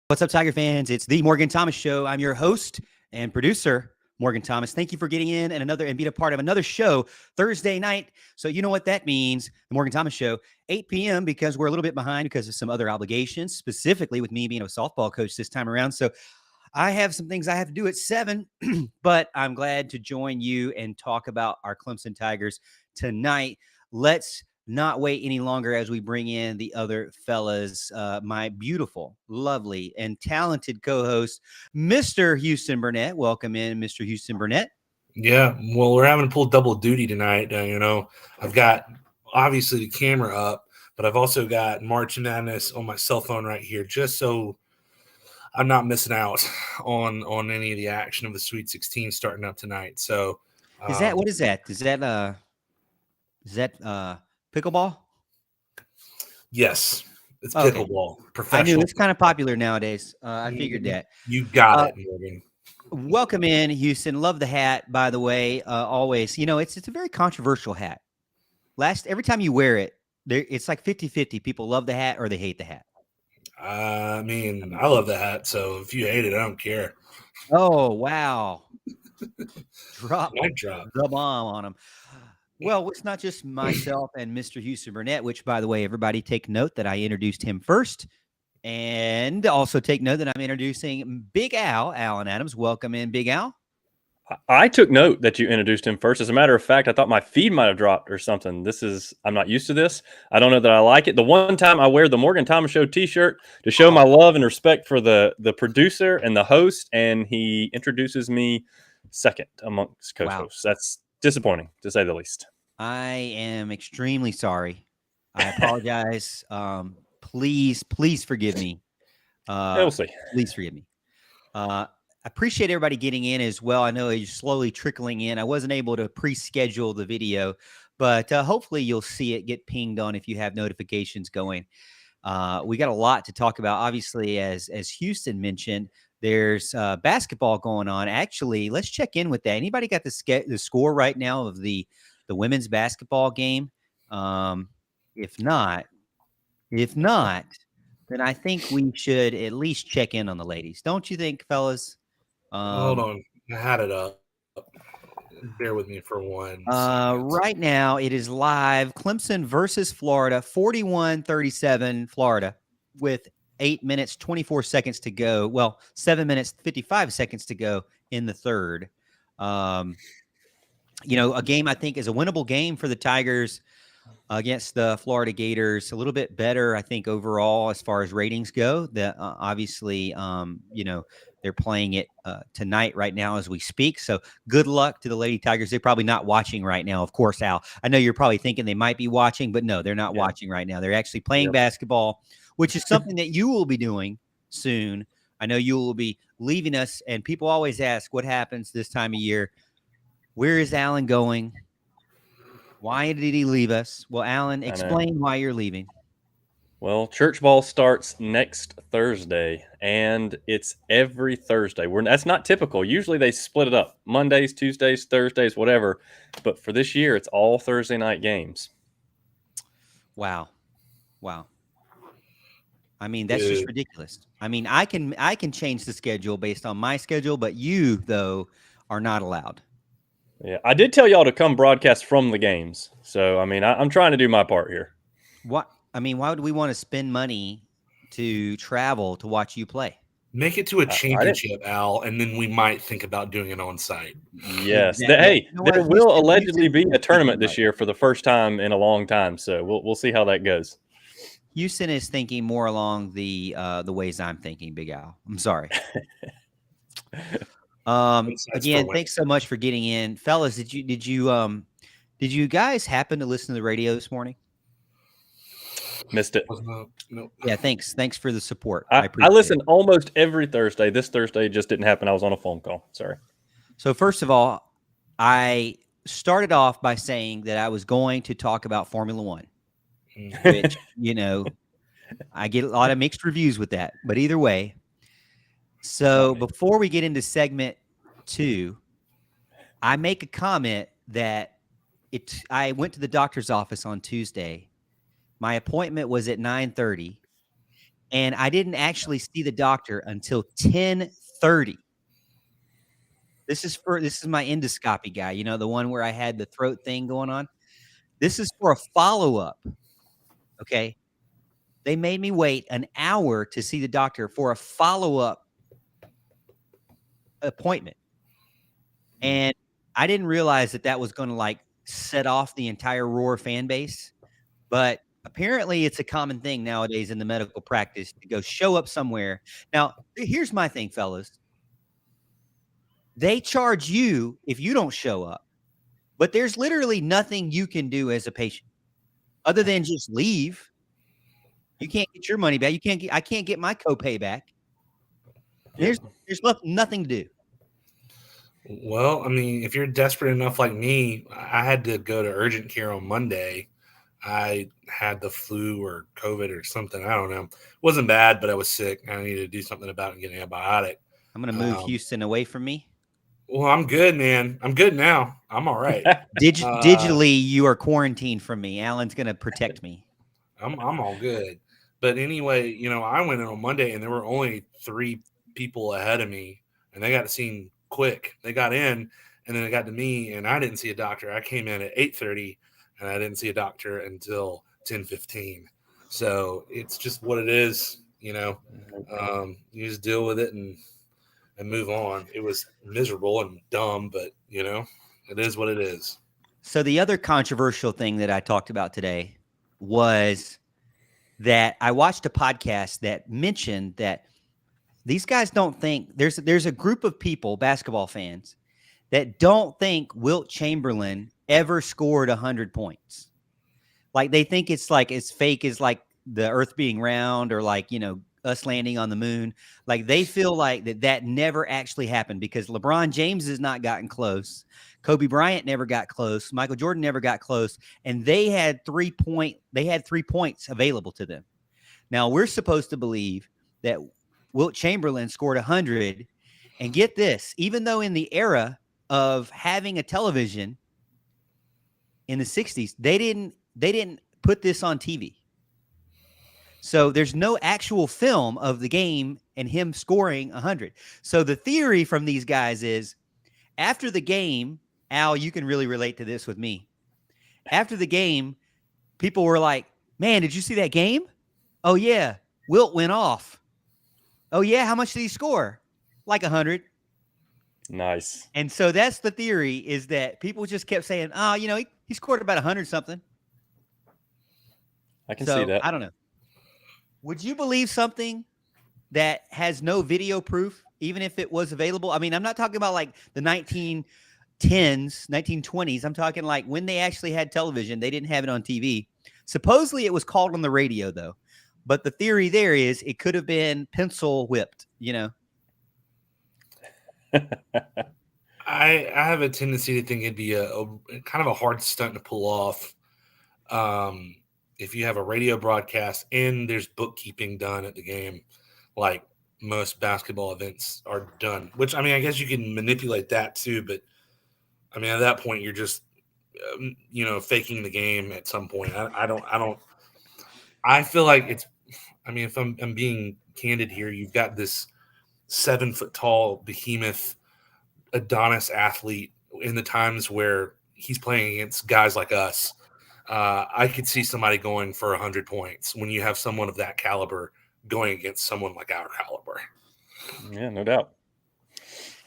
What's up, Tiger fans? It's the Morgan Thomas Show. I'm your host and producer, Morgan Thomas. Thank you for getting in and being a part of another show Thursday night. So you know what that means, the Morgan Thomas Show, 8 p.m. because we're a little bit behind because of some other obligations, specifically with me being a softball coach this time around. So I have some things I have to do at 7, but I'm glad to join you and talk about our Clemson Tigers tonight. Let's not wait any longer as we bring in the other fellas, my beautiful, lovely, and talented co-host, Mr. Houston Burnett. Welcome in, Mr. Houston Burnett. Yeah, well, we're having to pull double duty tonight. I've got obviously the camera up, but I've also got March Madness on my cell phone right here, just so I'm not missing out on any of the action of the Sweet 16 starting up tonight. So, What is that? Is that pickleball? Yes, it's Okay. pickleball. I Professional. knew it's kind of popular nowadays. I figured that. You got it, Morgan. Welcome in, Houston. Love the hat, by the way. Always, it's a very controversial hat. Every time you wear it, it's like 50-50. People love the hat or they hate the hat. I mean, I love the hat, so if you hate it, I don't care. Oh, wow. Drop drop the bomb on them. Well, it's not just myself and Mr. Houston Burnett, which, by the way, everybody take note that I introduced him first. And also take note that I'm introducing Big Al, Alan Adams. Welcome in, Big Al. I took note that you introduced him first. As a matter of fact, I thought my feed might have dropped or something. I'm not used to this. I don't know that I like it. The one time I wear the Morgan Thomas Show t-shirt to show my love and respect for the producer and the host, and he introduces me second amongst co-hosts. Wow. That's disappointing, to say the least. I am extremely sorry. I apologize. Please forgive me. We'll see. Please forgive me. I appreciate everybody getting in as well. I know it's slowly trickling in. I wasn't able to pre-schedule the video, but hopefully you'll see it get pinged on if you have notifications going. We got a lot to talk about. Obviously, as Houston mentioned, there's basketball going on. Actually, let's check in with that. Anybody got the score right now of the women's basketball game? If not, then I think we should at least check in on the ladies. Don't you think, fellas? Hold on. I had it up. Bear with me for one second. Right now, it is live. Clemson versus Florida, 41-37 Florida, with 8 minutes, 24 seconds to go. Well, 7 minutes, 55 seconds to go in the third. A game I think is a winnable game for the Tigers against the Florida Gators. A little bit better, I think, overall as far as ratings go. Obviously, they're playing it tonight right now as we speak. So good luck to the Lady Tigers. They're probably not watching right now. Of course, Al, I know you're probably thinking they might be watching, but no, they're not watching right now. They're actually playing basketball, which is something that you will be doing soon. I know you will be leaving us, and people always ask what happens this time of year. Where is Alan going? Why did he leave us? Well, Alan, explain why you're leaving. Well, church ball starts next Thursday, and it's every Thursday. That's not typical. Usually they split it up. Mondays, Tuesdays, Thursdays, whatever. But for this year, it's all Thursday night games. Wow. I mean, that's just ridiculous. I mean, I can change the schedule based on my schedule, but you, though, are not allowed. Yeah, I did tell y'all to come broadcast from the games. So, I mean, I'm trying to do my part here. What? I mean, why would we want to spend money to travel to watch you play? Make it to a championship, Al, and then we might think about doing it on site. Yes. There will allegedly be a tournament this year for the first time in a long time. So we'll see how that goes. Houston is thinking more along the ways I'm thinking, Big Al. I'm sorry. Again, thanks so much for getting in, fellas. Did you guys happen to listen to the radio this morning? Missed it. No. Yeah, thanks for the support. I listen almost every Thursday. This Thursday just didn't happen. I was on a phone call. Sorry. So first of all, I started off by saying that I was going to talk about Formula One, which I get a lot of mixed reviews with that. But either way, so before we get into segment 2, I make a comment that I went to the doctor's office on Tuesday. My appointment was at 9:30. and I didn't actually see the doctor until 10:30. This is my endoscopy guy, the one where I had the throat thing going on. This is for a follow-up, okay? They made me wait an hour to see the doctor for a follow-up appointment. And I didn't realize that was gonna, like, set off the entire Roar fan base, but apparently it's a common thing nowadays in the medical practice to go show up somewhere. Now, here's my thing, fellas. They charge you if you don't show up, but there's literally nothing you can do as a patient other than just leave. You can't get your money back. I can't get my copay back. There's nothing to do. Well, I mean, if you're desperate enough like me, I had to go to urgent care on Monday. I had the flu or COVID or something. I don't know. It wasn't bad, but I was sick. I needed to do something about it and get an antibiotic. I'm going to move Houston away from me. Well, I'm good, man. I'm good now. I'm all right. Digitally, you are quarantined from me. Alan's going to protect me. I'm all good. But anyway, I went in on Monday and there were only 3 people ahead of me, and they got seen quick. They got in, and then it got to me, and I didn't see a doctor. I came in at 8:30, and I didn't see a doctor until 10:15. So it's just what it is, You just deal with it and move on. It was miserable and dumb, but it is what it is. So the other controversial thing that I talked about today was that I watched a podcast that mentioned that these guys don't think there's a group of people, basketball fans, that don't think Wilt Chamberlain ever scored 100 points. Like they think it's like as fake as like the earth being round or like, us landing on the moon. Like they feel like that never actually happened because LeBron James has not gotten close. Kobe Bryant never got close. Michael Jordan never got close. And they had 3 points available to them. Now we're supposed to believe that Wilt Chamberlain scored 100. And get this, even though in the era of having a television in the 60s, they didn't put this on TV. So there's no actual film of the game and him scoring 100. So the theory from these guys is after the game, Al, you can really relate to this with me. After the game, people were like, man, did you see that game? Oh, yeah. Wilt went off. Oh, yeah. How much did he score? Like 100. Nice. And so that's the theory is that people just kept saying, oh, he scored about 100 something. I can see that. I don't know. Would you believe something that has no video proof, even if it was available? I mean, I'm not talking about like the 1910s, 1920s. I'm talking like when they actually had television, they didn't have it on TV. Supposedly it was called on the radio though. But the theory there is it could have been pencil whipped, I have a tendency to think it'd be a kind of a hard stunt to pull off. If you have a radio broadcast and there's bookkeeping done at the game, like most basketball events are done, which I mean, I guess you can manipulate that too. But I mean, at that point, you're just, faking the game at some point. I feel like it's, I mean, if I'm being candid here, you've got this 7 foot tall behemoth Adonis athlete in the times where he's playing against guys like us. I could see somebody going for 100 points when you have someone of that caliber going against someone like our caliber. Yeah, no doubt.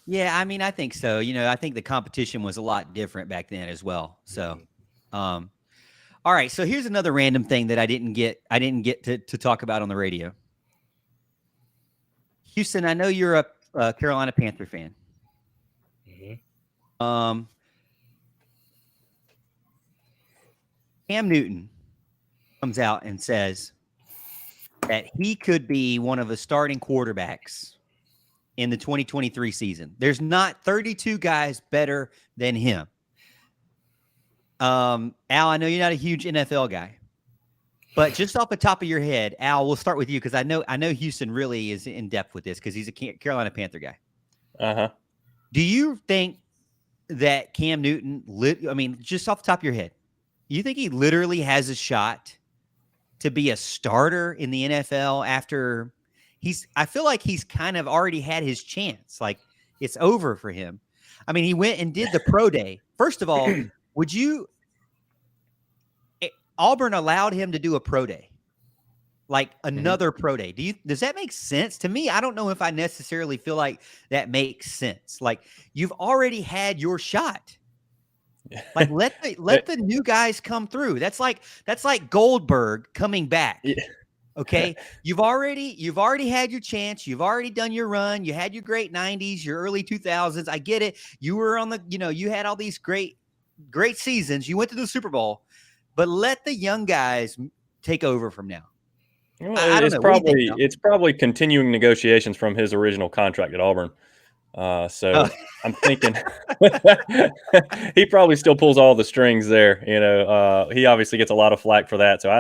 Yeah, I mean, I think so. I think the competition was a lot different back then as well. So, all right. So here's another random thing that I didn't get to talk about on the radio. Houston, I know you're a Carolina Panther fan. Mm-hmm. Cam Newton comes out and says that he could be one of the starting quarterbacks in the 2023 season. There's not 32 guys better than him. Al, I know you're not a huge NFL guy, but just off the top of your head, Al, we'll start with you because I know Houston really is in depth with this because he's a Carolina Panther guy. Uh-huh. Do you think that Cam Newton, just off the top of your head, you think he literally has a shot to be a starter in the NFL after I feel like he's kind of already had his chance. Like it's over for him. I mean, he went and did the pro day. First of all, Auburn allowed him to do a pro day, like another pro day. Does that make sense to me? I don't know if I necessarily feel like that makes sense. Like you've already had your shot. Like let the new guys come through. That's like Goldberg coming back. Yeah. Okay. You've already had your chance. You've already done your run. You had your great 90s, your early 2000s. I get it. You were on the, you had all these great seasons. You went to the Super Bowl, but let the young guys take over from now. Well, I don't know. It's probably continuing negotiations from his original contract at Auburn. I'm thinking he probably still pulls all the strings there. He obviously gets a lot of flack for that. So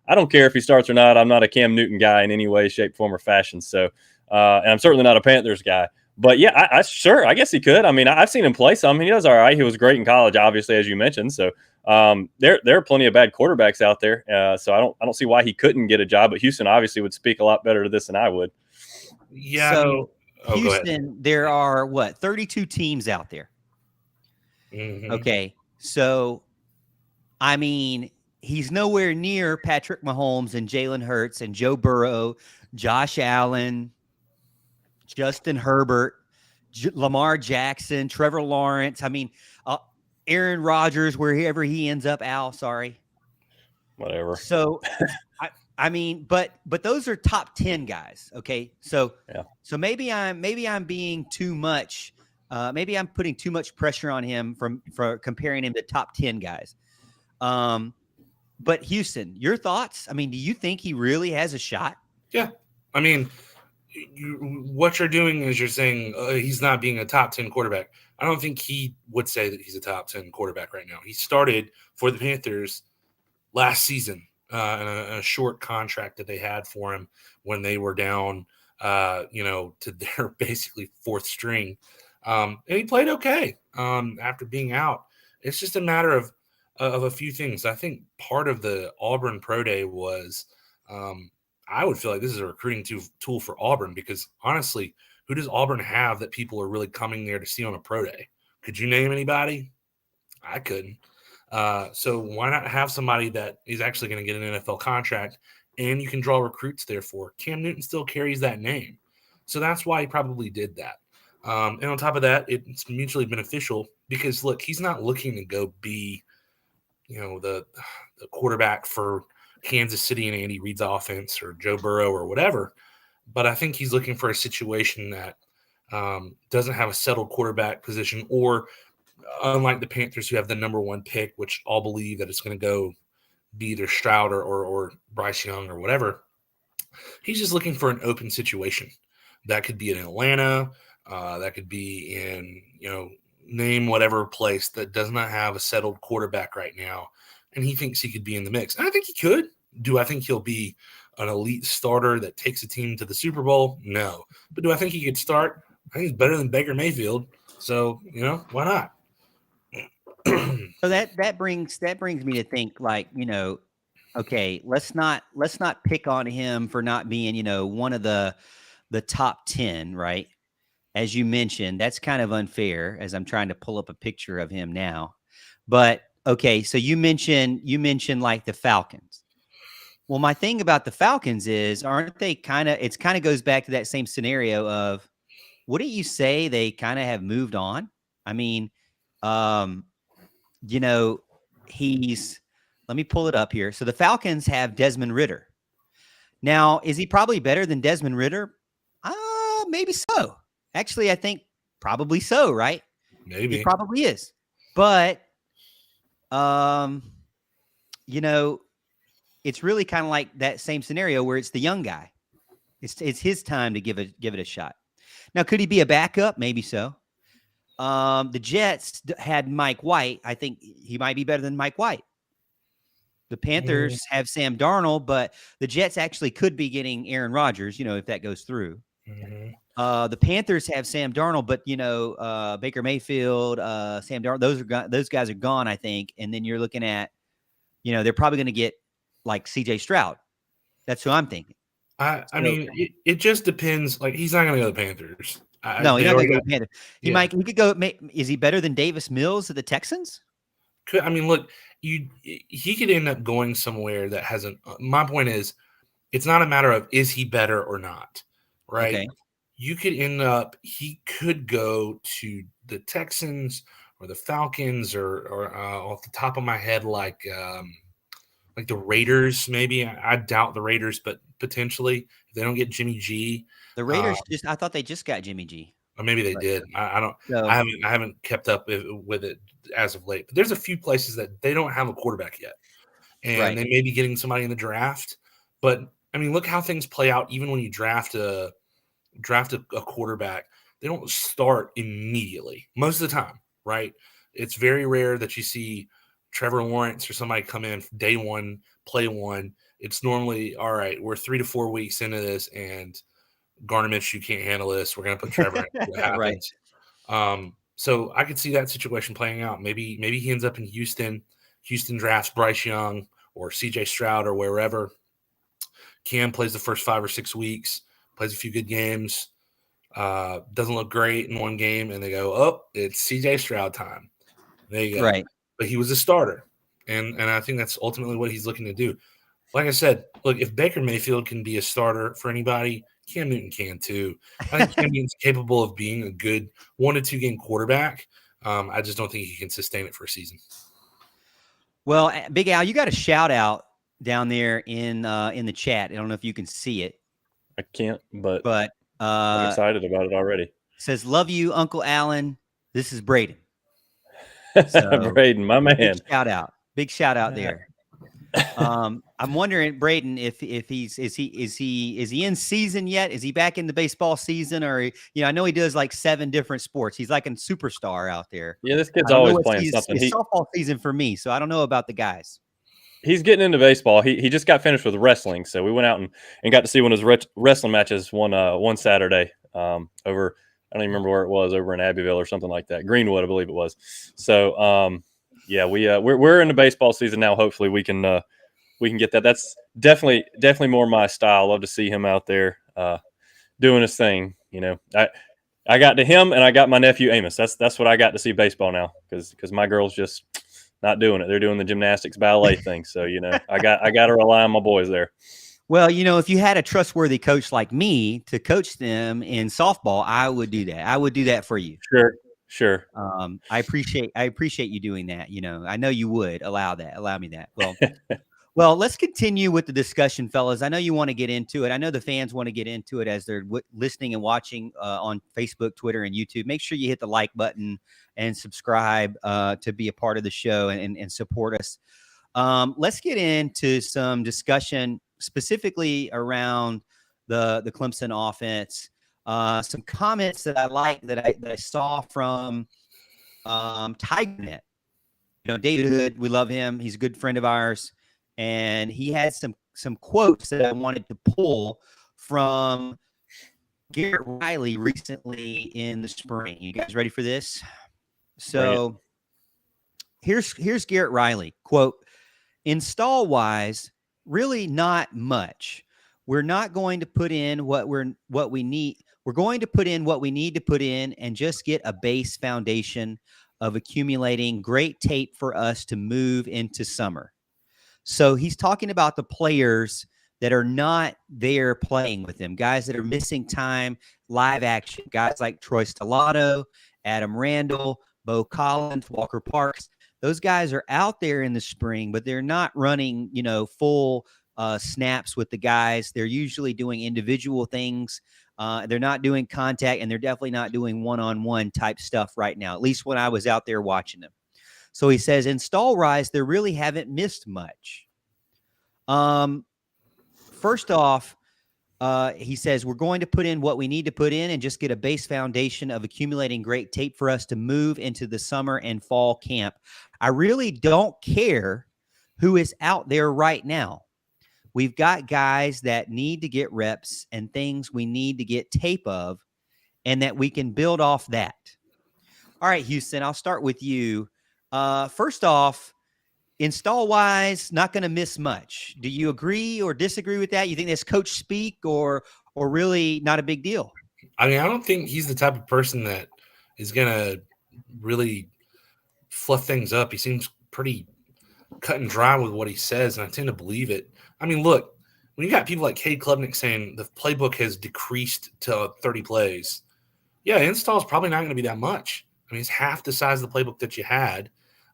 I don't care if he starts or not. I'm not a Cam Newton guy in any way, shape, form, or fashion. So, and I'm certainly not a Panthers guy. But yeah, I guess he could. I mean, I've seen him play some. He does all right. He was great in college, obviously, as you mentioned. So there are plenty of bad quarterbacks out there. So I don't see why he couldn't get a job. But Houston obviously would speak a lot better to this than I would. Yeah. So Houston, there are 32 teams out there. Mm-hmm. Okay. So, I mean, he's nowhere near Patrick Mahomes and Jalen Hurts and Joe Burrow, Josh Allen, Justin Herbert, Lamar Jackson, Trevor Lawrence. I mean, Aaron Rodgers, wherever he ends up. Whatever. So, I mean, but those are top 10 guys. Okay. So maybe I'm being too much. Maybe I'm putting too much pressure on him for comparing him to top 10 guys. But Houston, your thoughts? I mean, do you think he really has a shot? Yeah. I mean, what you're doing is you're saying he's not being a top 10 quarterback. I don't think he would say that he's a top 10 quarterback right now. He started for the Panthers last season in a short contract that they had for him when they were down, to their basically fourth string. And he played okay after being out. It's just a matter of a few things. I think part of the Auburn Pro Day was I would feel like this is a recruiting tool for Auburn because, honestly, who does Auburn have that people are really coming there to see on a Pro Day? Could you name anybody? I couldn't. So why not have somebody that is actually going to get an NFL contract and you can draw recruits there for? Cam Newton still carries that name. So that's why he probably did that. And on top of that, it's mutually beneficial because, look, he's not looking to go be, the quarterback for Kansas City and Andy Reid's offense or Joe Burrow or whatever. But I think he's looking for a situation that doesn't have a settled quarterback position, or unlike the Panthers who have the number one pick, which all believe that it's going to go be either Stroud or Bryce Young or whatever. He's just looking for an open situation. That could be in Atlanta. That could be in, name whatever place that does not have a settled quarterback right now. And he thinks he could be in the mix. And I think he could. Do I think he'll be an elite starter that takes a team to the Super Bowl? No. But do I think he could start? I think he's better than Baker Mayfield. So, why not? So that brings me to think, like, okay, let's not pick on him for not being, one of the top 10, right? As you mentioned, that's kind of unfair as I'm trying to pull up a picture of him now. But okay, so you mentioned like the Falcons. Well, my thing about the Falcons is, aren't they it kind of goes back to that same scenario of, wouldn't you say they kind of have moved on? I mean, let me pull it up here. So the Falcons have Desmond Ridder. Now, is he probably better than Desmond Ridder? Maybe so. Actually, I think probably so, right? Maybe. He probably is. But, it's really kind of like that same scenario where it's the young guy. It's his time to give it a shot. Now, could he be a backup? Maybe so. The Jets had Mike White. I think he might be better than Mike White. The Panthers have Sam Darnold, but the Jets actually could be getting Aaron Rodgers, if that goes through. Mm-hmm. The Panthers have Sam Darnold, but Baker Mayfield, Sam Darnold, those guys are gone, I think. And then you're looking at, they're probably going to get like CJ Stroud. That's who I'm thinking. I So, mean, it just depends. Like, he's not going to go to the Panthers. no, he's They not going already to go got. to Panthers. He Yeah. could go. Is he better than Davis Mills at the Texans? I mean, look, he could end up going somewhere that hasn't. My point is, it's not a matter of is he better or not, right? Okay. You could end up. He could go to the Texans or the Falcons or off the top of my head, like the Raiders. Maybe I doubt the Raiders, but potentially if they don't get Jimmy G. The Raiders I thought they just got Jimmy G. Or maybe they did. I don't. So, I haven't kept up with it as of late. But there's a few places that they don't have a quarterback yet, and they may be getting somebody in the draft. But I mean, look how things play out. Even when you draft a quarterback, they don't start immediately most of the time, right? It's very rare that you see Trevor Lawrence or somebody come in day one, play one. It's normally all right. We're 3 to 4 weeks into this, and Garner Minshew can't handle this. We're going to put Trevor in. What happens? So I could see that situation playing out. Maybe he ends up in Houston. Houston drafts Bryce Young or C.J. Stroud or wherever. Cam plays the first 5 or 6 weeks, plays a few good games, doesn't look great in one game, and they go, oh, it's C.J. Stroud time. There you go. Right. But he was a starter, and I think that's ultimately what he's looking to do. Like I said, look, if Baker Mayfield can be a starter for anybody, Cam Newton can too. I think Cam Newton's capable of being a good 1 to 2 game quarterback. I just don't think he can sustain it for a season. Well, Big Al, you got a shout out down there in the chat. I don't know if you can see it. I can't, but I'm excited about it already. Says, love you, Uncle Alan. This is Braden. So, Braden, my man. Big shout out there. I'm wondering, Braden, if is he in season yet? Is he back in the baseball season, or I know he does like 7 different sports. He's like a superstar out there. Yeah, this kid's always playing something. It's softball season for me, so I don't know about the guys. He's getting into baseball. He just got finished with wrestling, so we went out and got to see one of his wrestling matches one Saturday over. I don't even remember where it was, over in Abbeville or something like that. Greenwood, I believe it was. So yeah, we're in the baseball season now. Hopefully we can get that. That's definitely more my style. Love to see him out there doing his thing. I got to him and I got my nephew Amos. That's what I got to see baseball now because my girl's just not doing it. They're doing the gymnastics ballet thing. So I got to rely on my boys there. Well, if you had a trustworthy coach like me to coach them in softball, I would do that. I would do that for you. Sure. I appreciate you doing that. I know you would allow me that. Well, let's continue with the discussion, fellas. I know you want to get into it. I know the fans want to get into it as they're listening and watching on Facebook, Twitter, and YouTube. Make sure you hit the like button and subscribe to be a part of the show and support us. Let's get into some discussion specifically around the Clemson offense. Some comments that I like that I saw from TigerNet. David Hood, we love him. He's a good friend of ours, and he had some quotes that I wanted to pull from Garrett Riley recently in the spring. You guys ready for this? So here's Garrett Riley, quote, install wise, really not much. We're not going to put in what we need. We're going to put in what we need to put in and just get a base foundation of accumulating great tape for us to move into summer. So he's talking about the players that are not there playing with him, guys that are missing time, live action, guys like Troy Stellato, Adam Randall, Bo Collins, Walker Parks. Those guys are out there in the spring, but they're not running, full snaps with the guys. They're usually doing individual things. They're not doing contact, and they're definitely not doing one-on-one type stuff right now, at least when I was out there watching them. So he says, install rise, they really haven't missed much. First off, he says, we're going to put in what we need to put in and just get a base foundation of accumulating great tape for us to move into the summer and fall camp. I really don't care who is out there right now. We've got guys that need to get reps and things we need to get tape of, and that we can build off that. All right, Houston, I'll start with you. First off, install wise, not going to miss much. Do you agree or disagree with that? You think that's coach speak or really not a big deal? I mean, I don't think he's the type of person that is going to really fluff things up. He seems pretty cut and dry with what he says, and I tend to believe it. I mean, look, when you got people like Cade Klubnik saying the playbook has decreased to 30 plays, yeah, install is probably not going to be that much. I mean, it's half the size of the playbook that you had.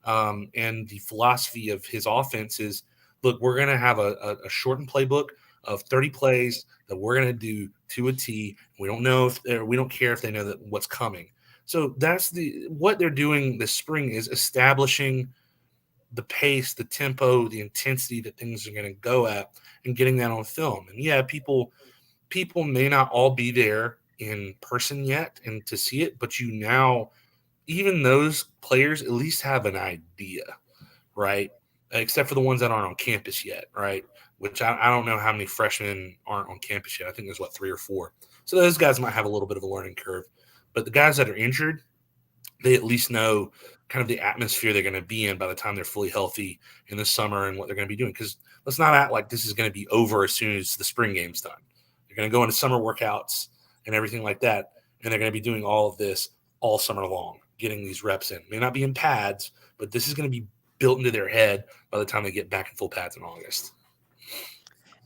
And the philosophy of his offense is, look, we're going to have a shortened playbook of 30 plays that we're going to do to a T. We don't know we don't care if they know that what's coming. So that's what they're doing this spring is establishing the pace, the tempo, the intensity that things are going to go at and getting that on film. And yeah, people may not all be there in person yet and to see it, but even those players at least have an idea, right? Except for the ones that aren't on campus yet, right? Which I don't know how many freshmen aren't on campus yet. I think there's 3 or 4. So those guys might have a little bit of a learning curve. But the guys that are injured, they at least know kind of the atmosphere they're going to be in by the time they're fully healthy in the summer and what they're going to be doing. Because let's not act like this is going to be over as soon as the spring game's done. They're going to go into summer workouts and everything like that, and they're going to be doing all of this all summer long, getting these reps in. May not be in pads, but this is going to be built into their head by the time they get back in full pads in August.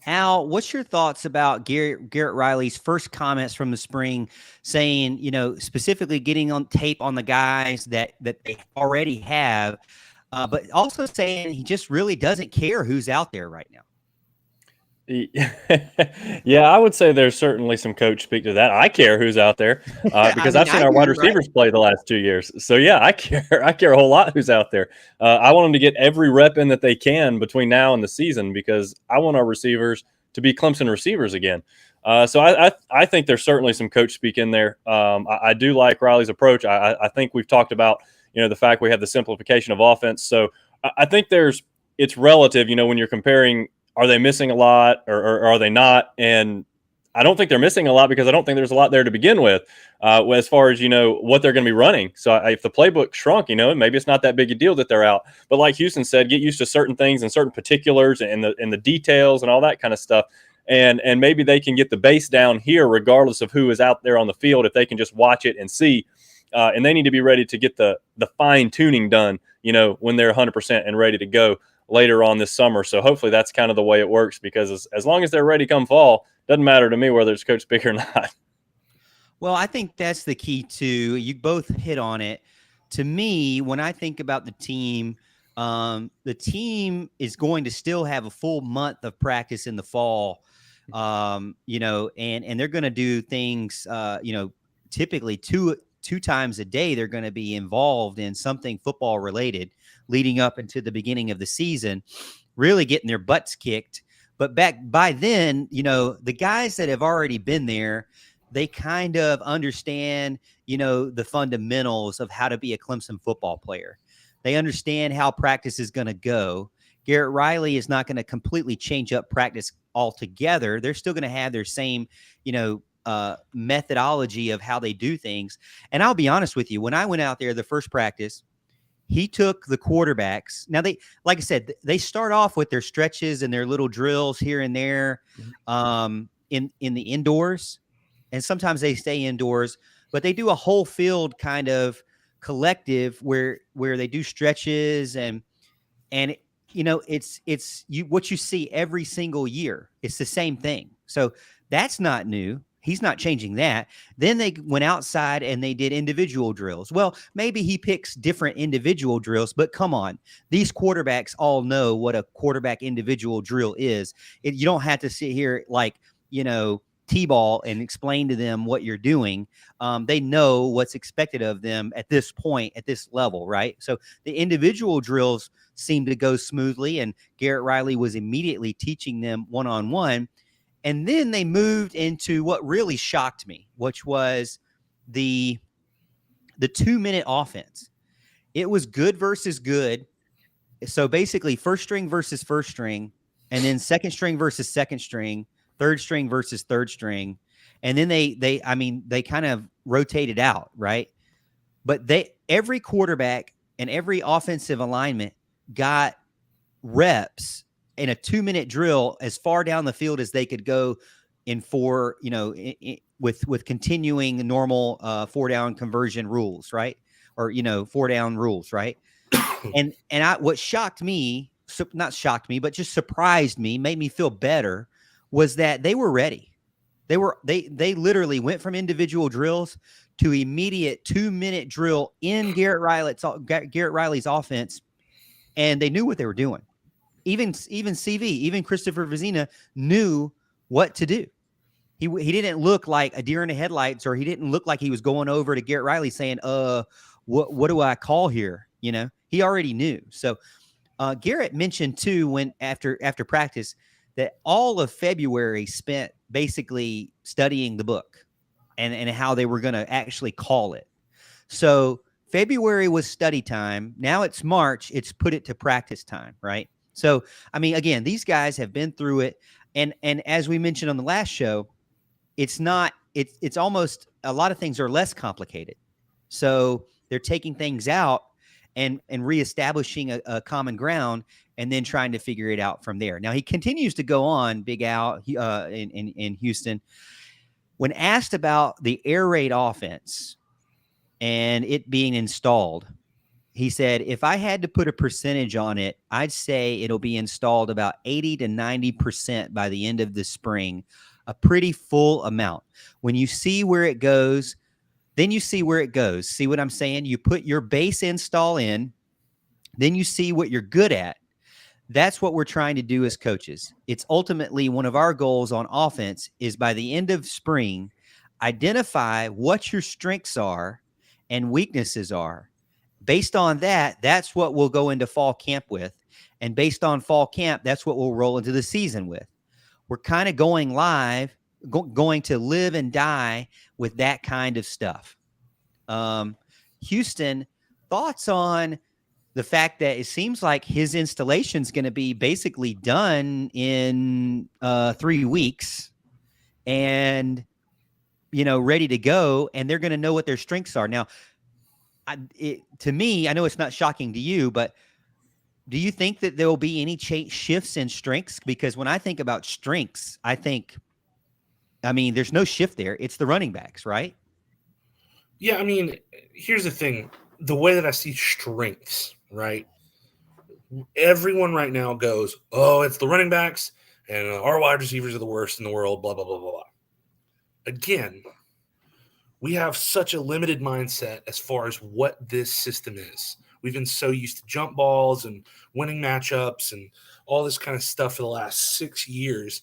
Al, what's your thoughts about Garrett Riley's first comments from the spring saying, specifically getting on tape on the guys that they already have, but also saying he just really doesn't care who's out there right now? Yeah, I would say there's certainly some coach speak to that. I care who's out there because I've seen our wide receivers play the last 2 years. So yeah, I care. I care a whole lot who's out there. I want them to get every rep in that they can between now and the season because I want our receivers to be Clemson receivers again. So I think there's certainly some coach speak in there. I do like Riley's approach. I think we've talked about the fact we have the simplification of offense. So I think it's relative. When you're comparing. Are they missing a lot or are they not? And I don't think they're missing a lot because I don't think there's a lot there to begin with as far as, what they're going to be running. So if the playbook shrunk, maybe it's not that big a deal that they're out. But like Houston said, get used to certain things and certain particulars and the details and all that kind of stuff. And maybe they can get the base down here regardless of who is out there on the field if they can just watch it and see. And they need to be ready to get the fine tuning done, when they're 100% and ready to go later on this summer. So hopefully that's kind of the way it works because as long as they're ready come fall, doesn't matter to me whether it's coach speak or not. Well, I think that's the key too. You both hit on it. To me, when I think about the team is going to still have a full month of practice in the fall, and they're going to do things, typically two times a day, they're going to be involved in something football related leading up into the beginning of the season, really getting their butts kicked. But by then, the guys that have already been there, they kind of understand, the fundamentals of how to be a Clemson football player. They understand how practice is going to go. Garrett Riley is not going to completely change up practice altogether. They're still going to have their same, methodology of how they do things. And I'll be honest with you, when I went out there the first practice, he took the quarterbacks. Now like I said, they start off with their stretches and their little drills here and there, in the indoors, and sometimes they stay indoors. But they do a whole field kind of collective where they do stretches and it's what you see every single year. It's the same thing. So that's not new. He's not changing that. Then they went outside and they did individual drills. Well, maybe he picks different individual drills, but come on. These quarterbacks all know what a quarterback individual drill is. You don't have to sit here like, T-ball and explain to them what you're doing. They know what's expected of them at this point, at this level, right? So the individual drills seem to go smoothly, and Garrett Riley was immediately teaching them one-on-one. And then they moved into what really shocked me, which was the 2-minute offense. It was good versus good. So basically first string versus first string, and then second string versus second string, third string versus third string. And then they kind of rotated out, right? But every quarterback and every offensive alignment got reps in a 2-minute drill as far down the field as they could go in four, with continuing normal 4-down conversion rules, right? Or 4-down rules, right? And what shocked me, not shocked me, but just surprised me, made me feel better, was that they were ready. They literally went from individual drills to immediate 2-minute drill in Garrett Riley's offense, and they knew what they were doing. Even Christopher Vizina knew what to do. He didn't look like a deer in the headlights, or he didn't look like he was going over to Garrett Riley saying, what do I call here? He already knew. So Garrett mentioned too, when after practice, that all of February spent basically studying the book and how they were going to actually call it. So February was study time. Now it's March. It's put it to practice time, right? So, I mean, again, these guys have been through it. And as we mentioned on the last show, it's almost, a lot of things are less complicated. So they're taking things out and reestablishing a common ground, and then trying to figure it out from there. Now he continues to go on, Big Al, in Houston. When asked about the air raid offense and it being installed, he said, if I had to put a percentage on it, I'd say it'll be installed about 80 to 90% by the end of the spring, a pretty full amount. When you see where it goes, then you see where it goes. See what I'm saying? You put your base install in, then you see what you're good at. That's what we're trying to do as coaches. It's ultimately one of our goals on offense is, by the end of spring, identify what your strengths are and weaknesses are. Based on that, that's what we'll go into fall camp with. And based on fall camp, that's what we'll roll into the season with. We're kind of going live, going to live and die with that kind of stuff. Houston, thoughts on the fact that it seems like his installation is going to be basically done in 3 weeks and, ready to go, and they're going to know what their strengths are. Now, to me, I know it's not shocking to you, but do you think that there will be any shifts in strengths? Because when I think about strengths, there's no shift there. It's the running backs, right? Yeah, here's the thing. The way that I see strengths, right? Everyone right now goes, oh, it's the running backs, and our wide receivers are the worst in the world, blah, blah, blah, blah, blah. Again, we have such a limited mindset as far as what this system is. We've been so used to jump balls and winning matchups and all this kind of stuff for the last 6 years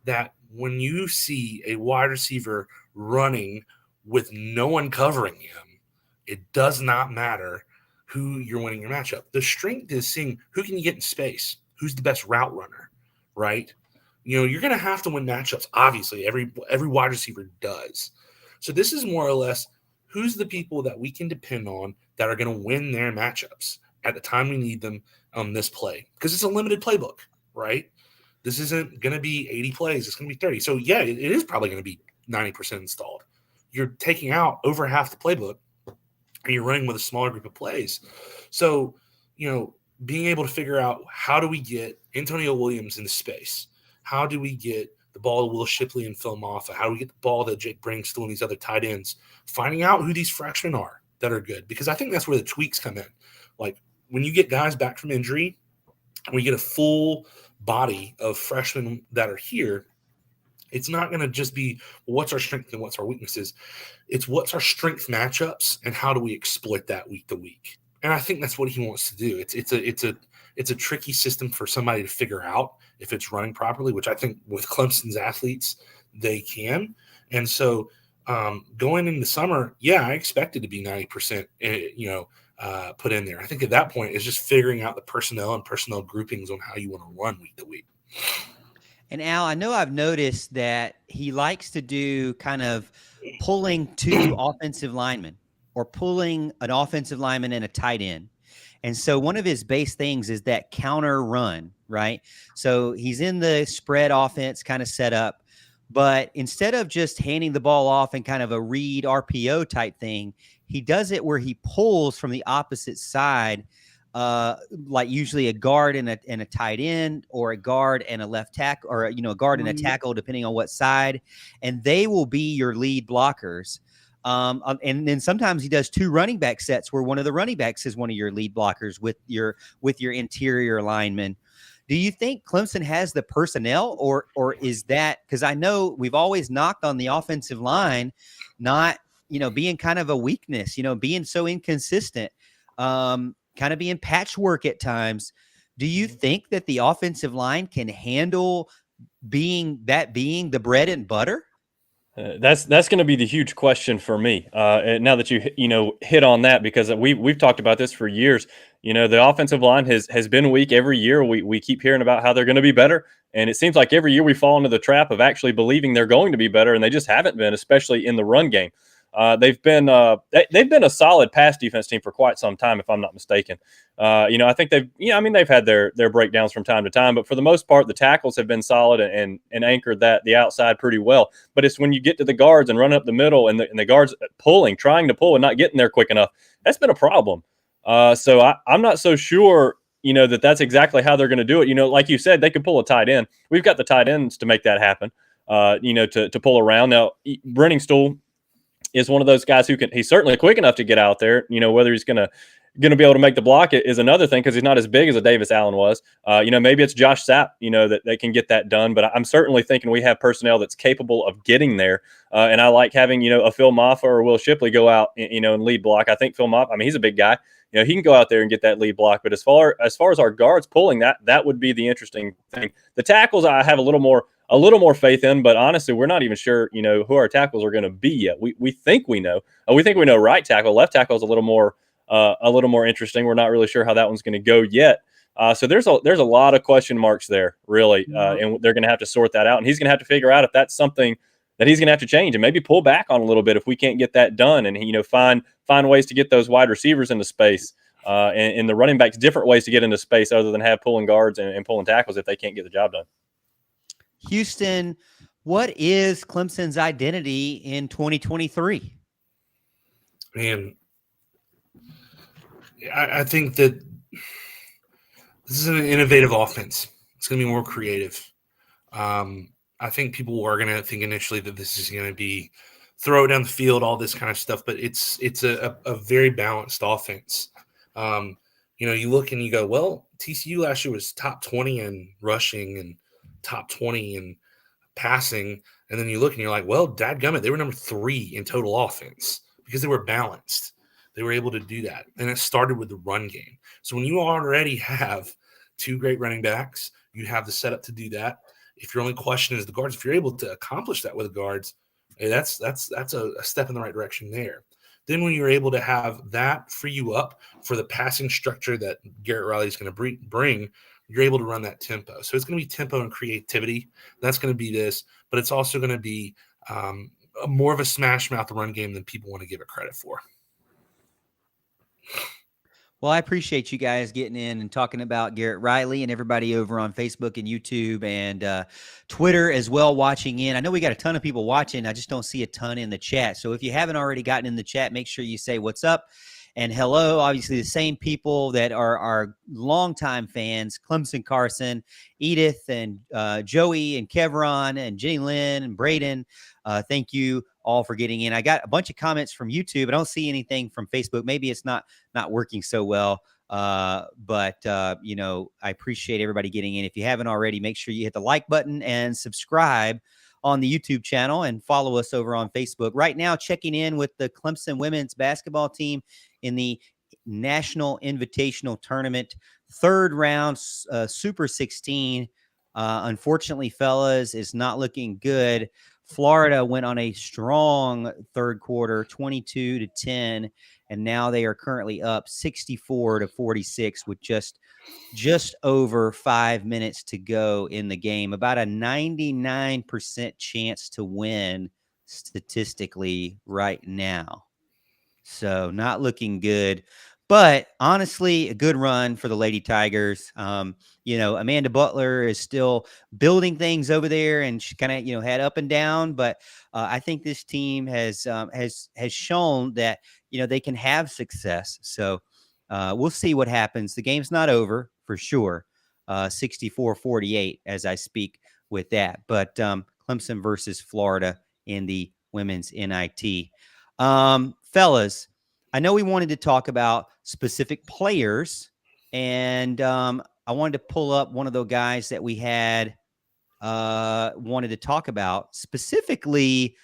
that when you see a wide receiver running with no one covering him, it does not matter who you're winning your matchup. The strength is seeing who can you get in space, who's the best route runner, right? You're going to have to win matchups. Obviously, every wide receiver does. So this is more or less who's the people that we can depend on that are going to win their matchups at the time we need them on this play, because it's a limited playbook, right? This isn't going to be 80 plays. It's going to be 30. So, yeah, it is probably going to be 90% installed. You're taking out over half the playbook, and you're running with a smaller group of plays. So, being able to figure out how do we get Antonio Williams into space? How do we get the ball to Will Shipley and Phil Moffa? How do we get the ball to Jake Bringston and these other tight ends? Finding out who these freshmen are that are good, because I think that's where the tweaks come in. Like when you get guys back from injury, when you get a full body of freshmen that are here, it's not going to just be what's our strength and what's our weaknesses. It's what's our strength matchups and how do we exploit that week to week. And I think that's what he wants to do. It's a tricky system for somebody to figure out if it's running properly, which I think with Clemson's athletes, they can. And so going into summer, I expect it to be 90%, put in there. I think at that point it's just figuring out the personnel and personnel groupings on how you want to run week to week. And Al, I know I've noticed that he likes to do kind of pulling two offensive linemen or pulling an offensive lineman and a tight end. And so one of his base things is that counter run, right? So he's in the spread offense kind of setup, but instead of just handing the ball off in kind of a read RPO type thing, he does it where he pulls from the opposite side like usually a guard and a tight end, or a guard and a left tackle, or a guard and a tackle, depending on what side, and they will be your lead blockers. And then sometimes he does 2 running back sets where one of the running backs is one of your lead blockers with your interior linemen. Do you think Clemson has the personnel, or is that, because I know we've always knocked on the offensive line not being kind of a weakness, being so inconsistent, kind of being patchwork at times. Do you think that the offensive line can handle being the bread and butter? That's going to be the huge question for me. Now that you hit on that, because we've talked about this for years. The offensive line has been weak every year. We keep hearing about how they're going to be better, and it seems like every year we fall into the trap of actually believing they're going to be better, and they just haven't been, especially in the run game. They've been a solid pass defense team for quite some time, if I'm not mistaken. I think they've had their breakdowns from time to time, but for the most part, the tackles have been solid and anchored the outside pretty well. But it's when you get to the guards and run up the middle, and the guards trying to pull and not getting there quick enough, that's been a problem. So I'm not so sure, that's exactly how they're going to do it. Like you said, they could pull a tight end. We've got the tight ends to make that happen. To pull around. Now, Braylon Staley is one of those guys he's certainly quick enough to get out there. Whether he's going to be able to make the block is another thing, because he's not as big as a Davis Allen was. Maybe it's Josh Sapp, that they can get that done. But I'm certainly thinking we have personnel that's capable of getting there. And I like having, a Phil Maffa or Will Shipley go out, and lead block. I think Phil Maffa, he's a big guy. He can go out there and get that lead block. But as far as our guards pulling, that would be the interesting thing. The tackles, I have a little more faith in, but honestly, we're not even sure, who our tackles are going to be yet. We think we know. We think we know right tackle. Left tackle is a little more interesting. We're not really sure how that one's going to go yet. So there's a lot of question marks there, really, and they're going to have to sort that out. And he's going to have to figure out if that's something that he's going to have to change and maybe pull back on a little bit if we can't get that done. And find ways to get those wide receivers into space, and the running backs different ways to get into space other than have pulling guards and pulling tackles if they can't get the job done. Houston, what is Clemson's identity in 2023? Man, I think that this is an innovative offense. It's going to be more creative. I think people are going to think initially that this is going to be throw it down the field, all this kind of stuff, but it's a very balanced offense. You look and you go, well, TCU last year was top 20 in rushing and top 20 in passing, and then you look and you're like, well, dadgummit, they were number 3 in total offense because they were balanced. They were able to do that, and it started with the run game. So when you already have 2 great running backs, you have the setup to do that. If your only question is the guards, if you're able to accomplish that with the guards, hey, that's a step in the right direction there. Then when you're able to have that free you up for the passing structure that Garrett Riley is going to bring, you're able to run that tempo. So it's going to be tempo and creativity. That's going to be this, but it's also going to be more of a smash mouth run game than people want to give it credit for. Well, I appreciate you guys getting in and talking about Garrett Riley, and everybody over on Facebook and YouTube and Twitter as well watching in. I know we got a ton of people watching. I just don't see a ton in the chat. So if you haven't already gotten in the chat, make sure you say what's up and hello. Obviously, the same people that are our longtime fans, Clemson Carson, Edith, and Joey, and Kevron, and Jenny Lynn, and Braden. Thank you all for getting in. I got a bunch of comments from YouTube. I don't see anything from Facebook. Maybe it's not working so well. But I appreciate everybody getting in. If you haven't already, make sure you hit the like button and subscribe on the YouTube channel and follow us over on Facebook. Right now, checking in with the Clemson women's basketball team in the National Invitational Tournament, 3rd round, Super 16. Unfortunately, fellas, is not looking good. Florida went on a strong 3rd quarter, 22-10, and now they are currently up 64-46 with just over 5 minutes to go in the game. About a 99% chance to win statistically right now. So not looking good. But honestly, a good run for the Lady Tigers. Amanda Butler is still building things over there, and she kind of, had up and down. But I think this team has shown that, they can have success. So We'll see what happens. The game's not over for sure. 64-48 as I speak with that. But Clemson versus Florida in the women's NIT. Fellas, I know we wanted to talk about specific players, and I wanted to pull up one of those guys that we had wanted to talk about. Specifically,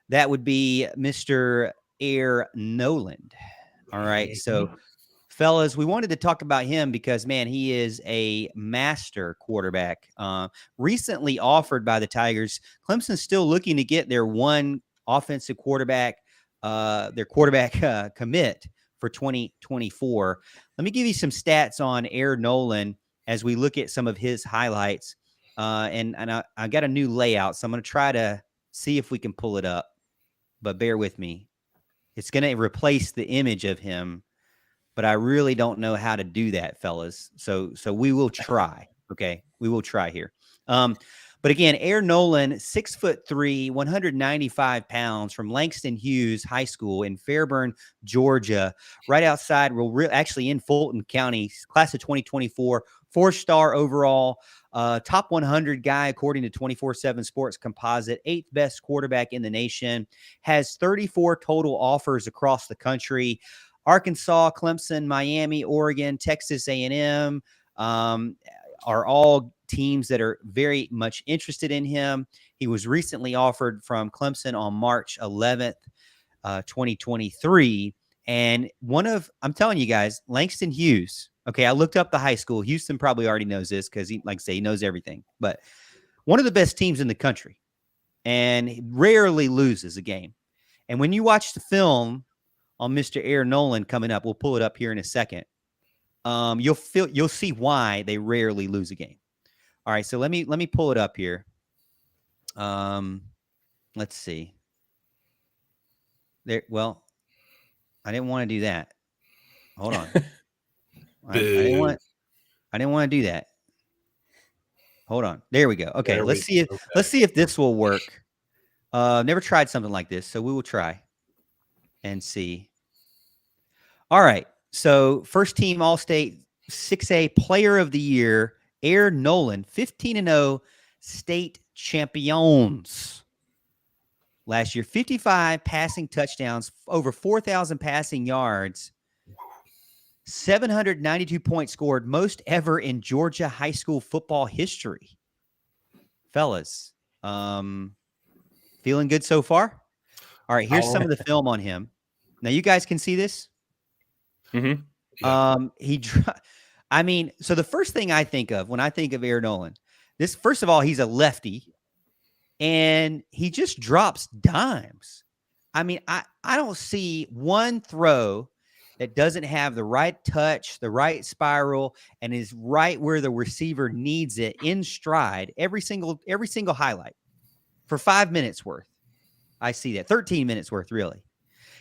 that would be Mr. Air Noland. All right. So, fellas, we wanted to talk about him because, man, he is a master quarterback. Recently offered by the Tigers. Clemson's still looking to get their one offensive quarterback, commit for 2024. Let me give you some stats on Air Noland as we look at some of his highlights. And I got a new layout, so I'm going to try to see if we can pull it up. But bear with me. It's going to replace the image of him, but I really don't know how to do that, fellas. So we will try. Okay, we will try here. But again, Air Noland, 6'3", 195 pounds, from Langston Hughes High School in Fairburn, Georgia, right outside. We're actually in Fulton County, class of 2024, 4-star overall, top 100 guy according to 24/7 Sports Composite, 8th best quarterback in the nation, has 34 total offers across the country. Arkansas, Clemson, Miami, Oregon, Texas A&M are all teams that are very much interested in him. He was recently offered from Clemson on March 11th, 2023. And I'm telling you guys, Langston Hughes. Okay, I looked up the high school. Houston probably already knows this because he, like I say, he knows everything. But one of the best teams in the country, and he rarely loses a game. And when you watch the film on Mr. Air Noland coming up, we'll pull it up here in a second. You'll see why they rarely lose a game. All right, so let me pull it up here. Let's see. There. Well, I didn't want to do that. Hold on. I didn't want to do that. Hold on. There we go. Okay, let's see if this will work. Never tried something like this, so we will try and see. All right. So first team All-State 6A Player of the Year, Air Noland, 15-0 state champions. Last year, 55 passing touchdowns, over 4,000 passing yards, 792 points scored, most ever in Georgia high school football history. Fellas, feeling good so far? All right, here's some of the film on him. Now, you guys can see this? Mm-hmm. So the first thing I think of when I think of Air Noland, first of all, he's a lefty, and he just drops dimes. I mean, I don't see one throw that doesn't have the right touch, the right spiral, and is right where the receiver needs it in stride. Every single highlight for 5 minutes worth. I see that 13 minutes worth, really.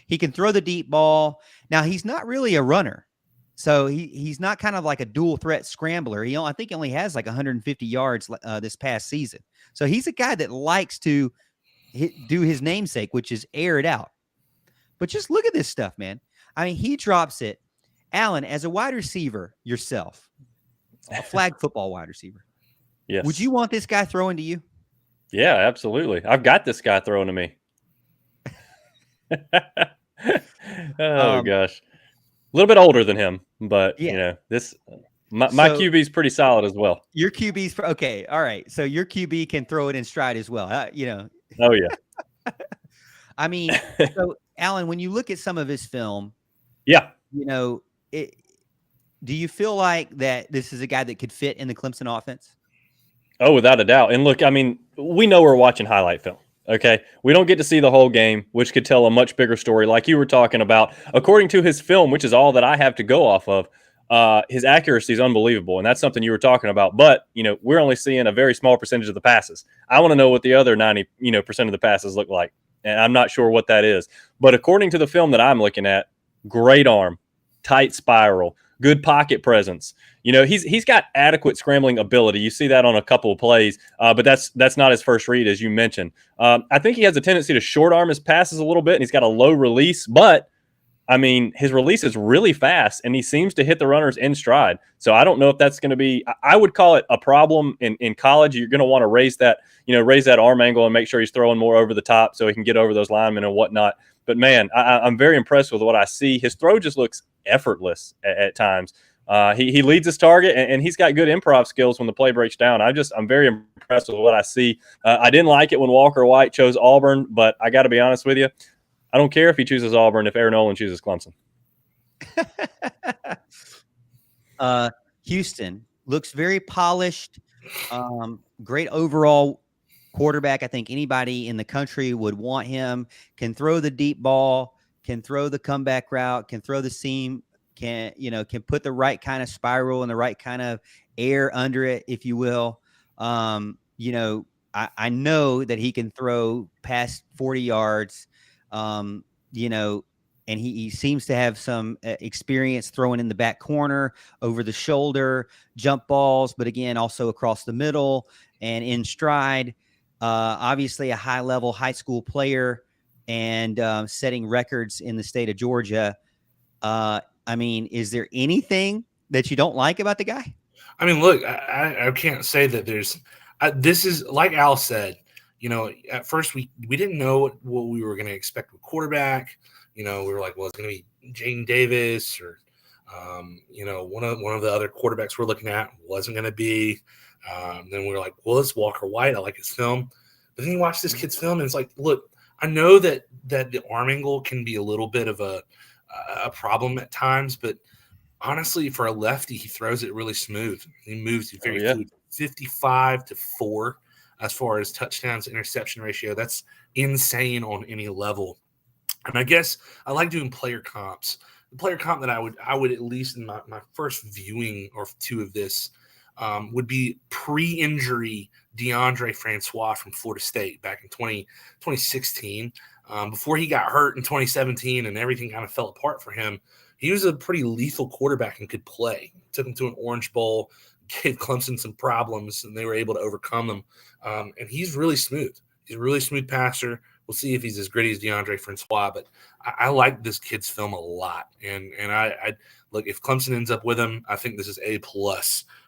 He can throw the deep ball. Now, he's not really a runner. So he's not kind of like a dual threat scrambler. I think he only has like 150 yards this past season. So he's a guy that likes to do his namesake, which is air it out. But just look at this stuff, man. I mean, he drops it. Alan, as a wide receiver yourself, a flag football wide receiver, yes, would you want this guy throwing to you? Yeah, absolutely. I've got this guy throwing to me. Gosh. A little bit older than him, but yeah. My QB is pretty solid as well. Your QB's okay. All right. So your QB can throw it in stride as well. Oh yeah. I mean, so Alan, when you look at some of his film, yeah, do you feel like that this is a guy that could fit in the Clemson offense? Oh, without a doubt. And look, I mean, we know we're watching highlight film. Okay. We don't get to see the whole game, which could tell a much bigger story. Like you were talking about, according to his film, which is all that I have to go off of, his accuracy is unbelievable. And that's something you were talking about. But, we're only seeing a very small percentage of the passes. I want to know what the other 90, percent of the passes look like. And I'm not sure what that is. But according to the film that I'm looking at, great arm, tight spiral, good pocket presence. He's got adequate scrambling ability. You see that on a couple of plays, but that's not his first read, as you mentioned. I think he has a tendency to short arm his passes a little bit, and he's got a low release, but I mean, his release is really fast, and he seems to hit the runners in stride. So I don't know if that's going to be. I would call it a problem in college. You're going to want to raise that arm angle and make sure he's throwing more over the top so he can get over those linemen and whatnot. But man, I'm very impressed with what I see. His throw just looks effortless at times. He leads his target, and he's got good improv skills when the play breaks down. I'm very impressed with what I see. I didn't like it when Walker White chose Auburn, but I got to be honest with you. I don't care if he chooses Auburn if Aaron Noland chooses Clemson. Houston looks very polished. Great overall quarterback. I think anybody in the country would want him. Can throw the deep ball, can throw the comeback route, can throw the seam, can put the right kind of spiral and the right kind of air under it, if you will. I know that he can throw past 40 yards. And he seems to have some experience throwing in the back corner, over the shoulder, jump balls, but again, also across the middle and in stride. Obviously a high-level high school player and setting records in the state of Georgia. Is there anything that you don't like about the guy? I mean, look, I can't say that there's this is like Al said. At first we didn't know what we were going to expect with quarterback. We were like, well, it's going to be Jaden Davis or, one of the other quarterbacks we're looking at wasn't going to be. Then we were like, well, it's Walker White. I like his film. But then you watch this kid's film and it's like, look, I know that the arm angle can be a little bit of a problem at times, but honestly, for a lefty, he throws it really smooth. He moves very fluid, 55-4. As far as touchdowns to interception ratio, that's insane on any level. And I guess I like doing player comps. The player comp that I would at least in my first viewing or two of this would be pre-injury DeAndre Francois from Florida State back in 2016. Before he got hurt in 2017 and everything kind of fell apart for him, he was a pretty lethal quarterback and could play. Took him to an Orange Bowl, gave Clemson some problems, and they were able to overcome them. And he's really smooth. He's a really smooth passer. We'll see if he's as gritty as DeAndre Francois, but I like this kid's film a lot. And I look, if Clemson ends up with him, I think this is A+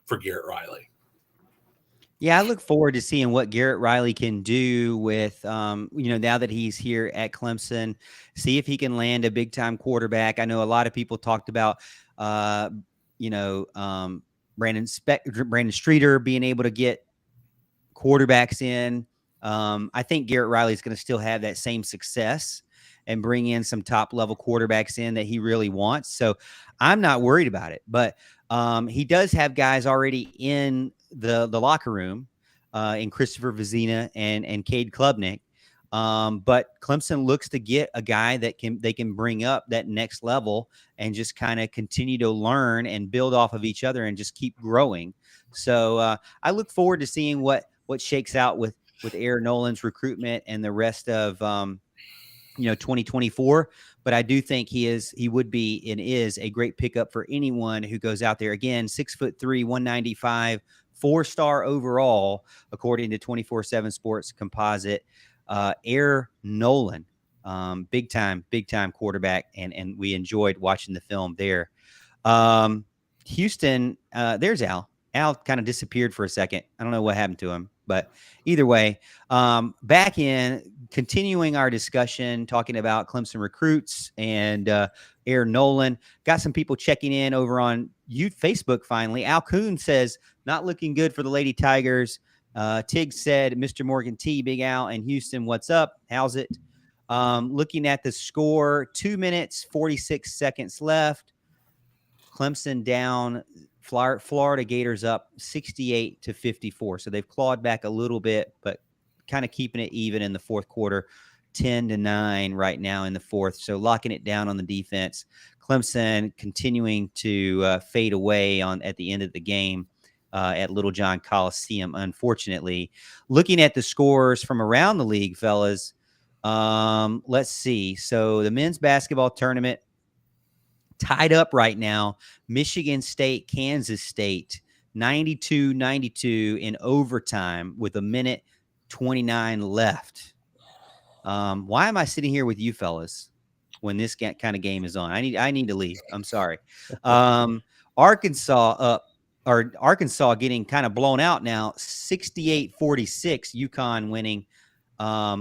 for Garrett Riley. Yeah, I look forward to seeing what Garrett Riley can do with, now that he's here at Clemson, see if he can land a big-time quarterback. I know a lot of people talked about, Brandon Streeter being able to get quarterbacks in. I think Garrett Riley is going to still have that same success and bring in some top-level quarterbacks in that he really wants. So I'm not worried about it. But he does have guys already in the locker room in Christopher Vizina and Cade Klubnik. But Clemson looks to get a guy that they can bring up that next level and just kind of continue to learn and build off of each other and just keep growing. So I look forward to seeing what shakes out with Aaron Noland's recruitment and the rest of 2024. But I do think he would be and is a great pickup for anyone who goes out there. Again, 6'3", 195, 4-star overall, according to 24/7 Sports Composite. Aaron Noland, big time quarterback, and we enjoyed watching the film there. Houston, there's Al. Al kind of disappeared for a second. I don't know what happened to him, but either way, back in continuing our discussion, talking about Clemson recruits and Aaron Noland. Got some people checking in over on Facebook finally. Al Kuhn says, not looking good for the Lady Tigers. Tig said, Mr. Morgan T, Big Al, and Houston, what's up? How's it? Looking at the score, 2 minutes, 46 seconds left. Clemson down, Florida Gators up 68-54. So they've clawed back a little bit, but kind of keeping it even in the fourth quarter, 10-9 right now in the fourth. So locking it down on the defense. Clemson continuing to fade away at the end of the game at Little John Coliseum, unfortunately. Looking at the scores from around the league, fellas, let's see. So the men's basketball tournament tied up right now. Michigan State, Kansas State, 92-92 in overtime with 1:29 left. Why am I sitting here with you fellas? when this kind of game is on. I need to leave. I'm sorry. Arkansas getting kind of blown out now, 68-46, UConn winning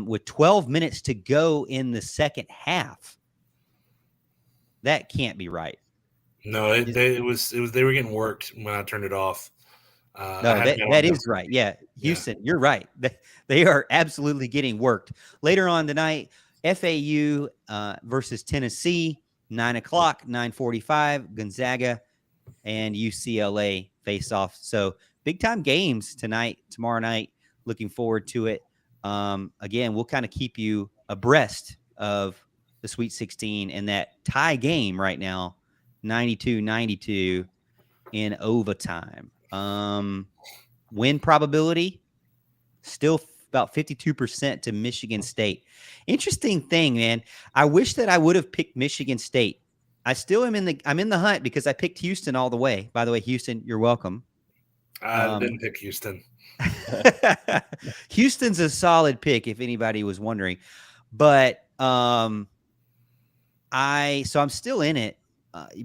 with 12 minutes to go in the second half. That can't be right. No, they were getting worked when I turned it off. No, that is right. Yeah, Houston, you're right. They are absolutely getting worked. Later on tonight, FAU versus Tennessee, 9 o'clock, 9:45. Gonzaga and UCLA face off. So big time games tonight, tomorrow night. Looking forward to it. Again, we'll kind of keep you abreast of the Sweet 16 and that tie game right now, 92-92 in overtime. Win probability still about 52% to Michigan State. Interesting thing, man. I wish that I would have picked Michigan State. I still am I'm in the hunt because I picked Houston all the way. By the way, Houston, you're welcome. I didn't pick Houston. Houston's a solid pick if anybody was wondering. But I'm still in it.